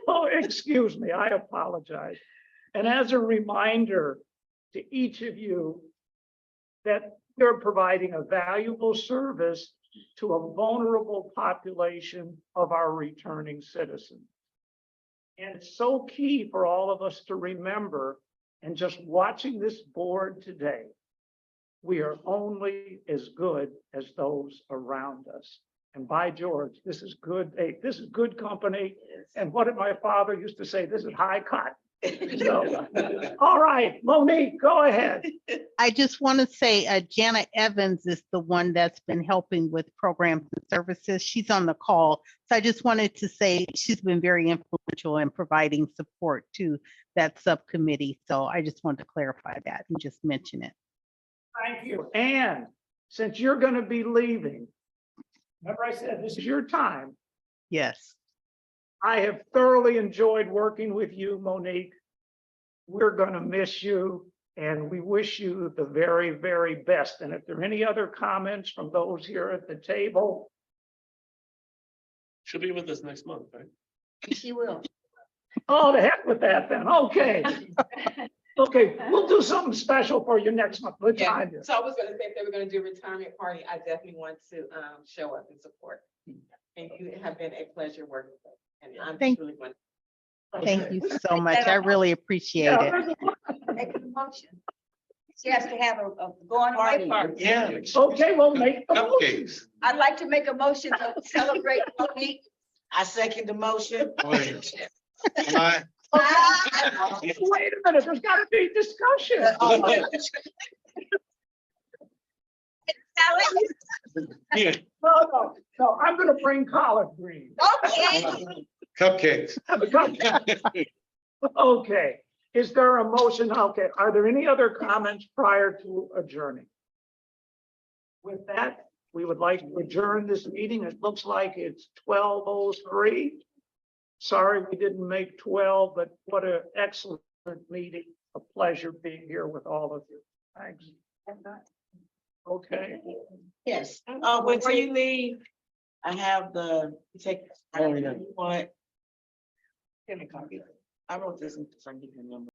oh, excuse me, I apologize. And as a reminder to each of you that you're providing a valuable service to a vulnerable population of our returning citizens. And it's so key for all of us to remember, and just watching this board today, we are only as good as those around us. And by George, this is good. Hey, this is good company. And what did my father used to say? This is high cut. So, all right, Monique, go ahead. I just want to say Janet Evans is the one that's been helping with programs and services. She's on the call. So I just wanted to say she's been very influential in providing support to that subcommittee. So I just wanted to clarify that and just mention it. Thank you. And since you're going to be leaving, remember I said this is your time. Yes. I have thoroughly enjoyed working with you, Monique. We're going to miss you and we wish you the very, very best. And if there are any other comments from those here at the table. She'll be with us next month, right? She will. Oh, to heck with that then. Okay. Okay, we'll do something special for you next month. What Yeah, time is it? so I was gonna say, if they were gonna do a retirement party, I definitely want to show up and support. And you have been a pleasure working with, and I'm Thank- truly one. Thank you so much. I really appreciate Yeah, it. there's a- Make a motion. She has to have a going away party. Yeah. Okay, well, make the motion. Cupcakes. I'd like to make a motion to celebrate Monique. I second the motion. Wait. Bye. Wait a minute, there's got to be discussion. Yeah, No, I'm going to bring collard greens. Okay. cupcakes. Okay, is there a motion? Okay, are there any other comments prior to adjourning? With that, we would like to adjourn this meeting. It looks like it's 12:03. Sorry, we didn't make 12, but what an excellent meeting. A pleasure being here with all of you. Thanks. Okay. Yes. Before you leave, I have the, take. Oh, yeah. What? I wrote this in, number.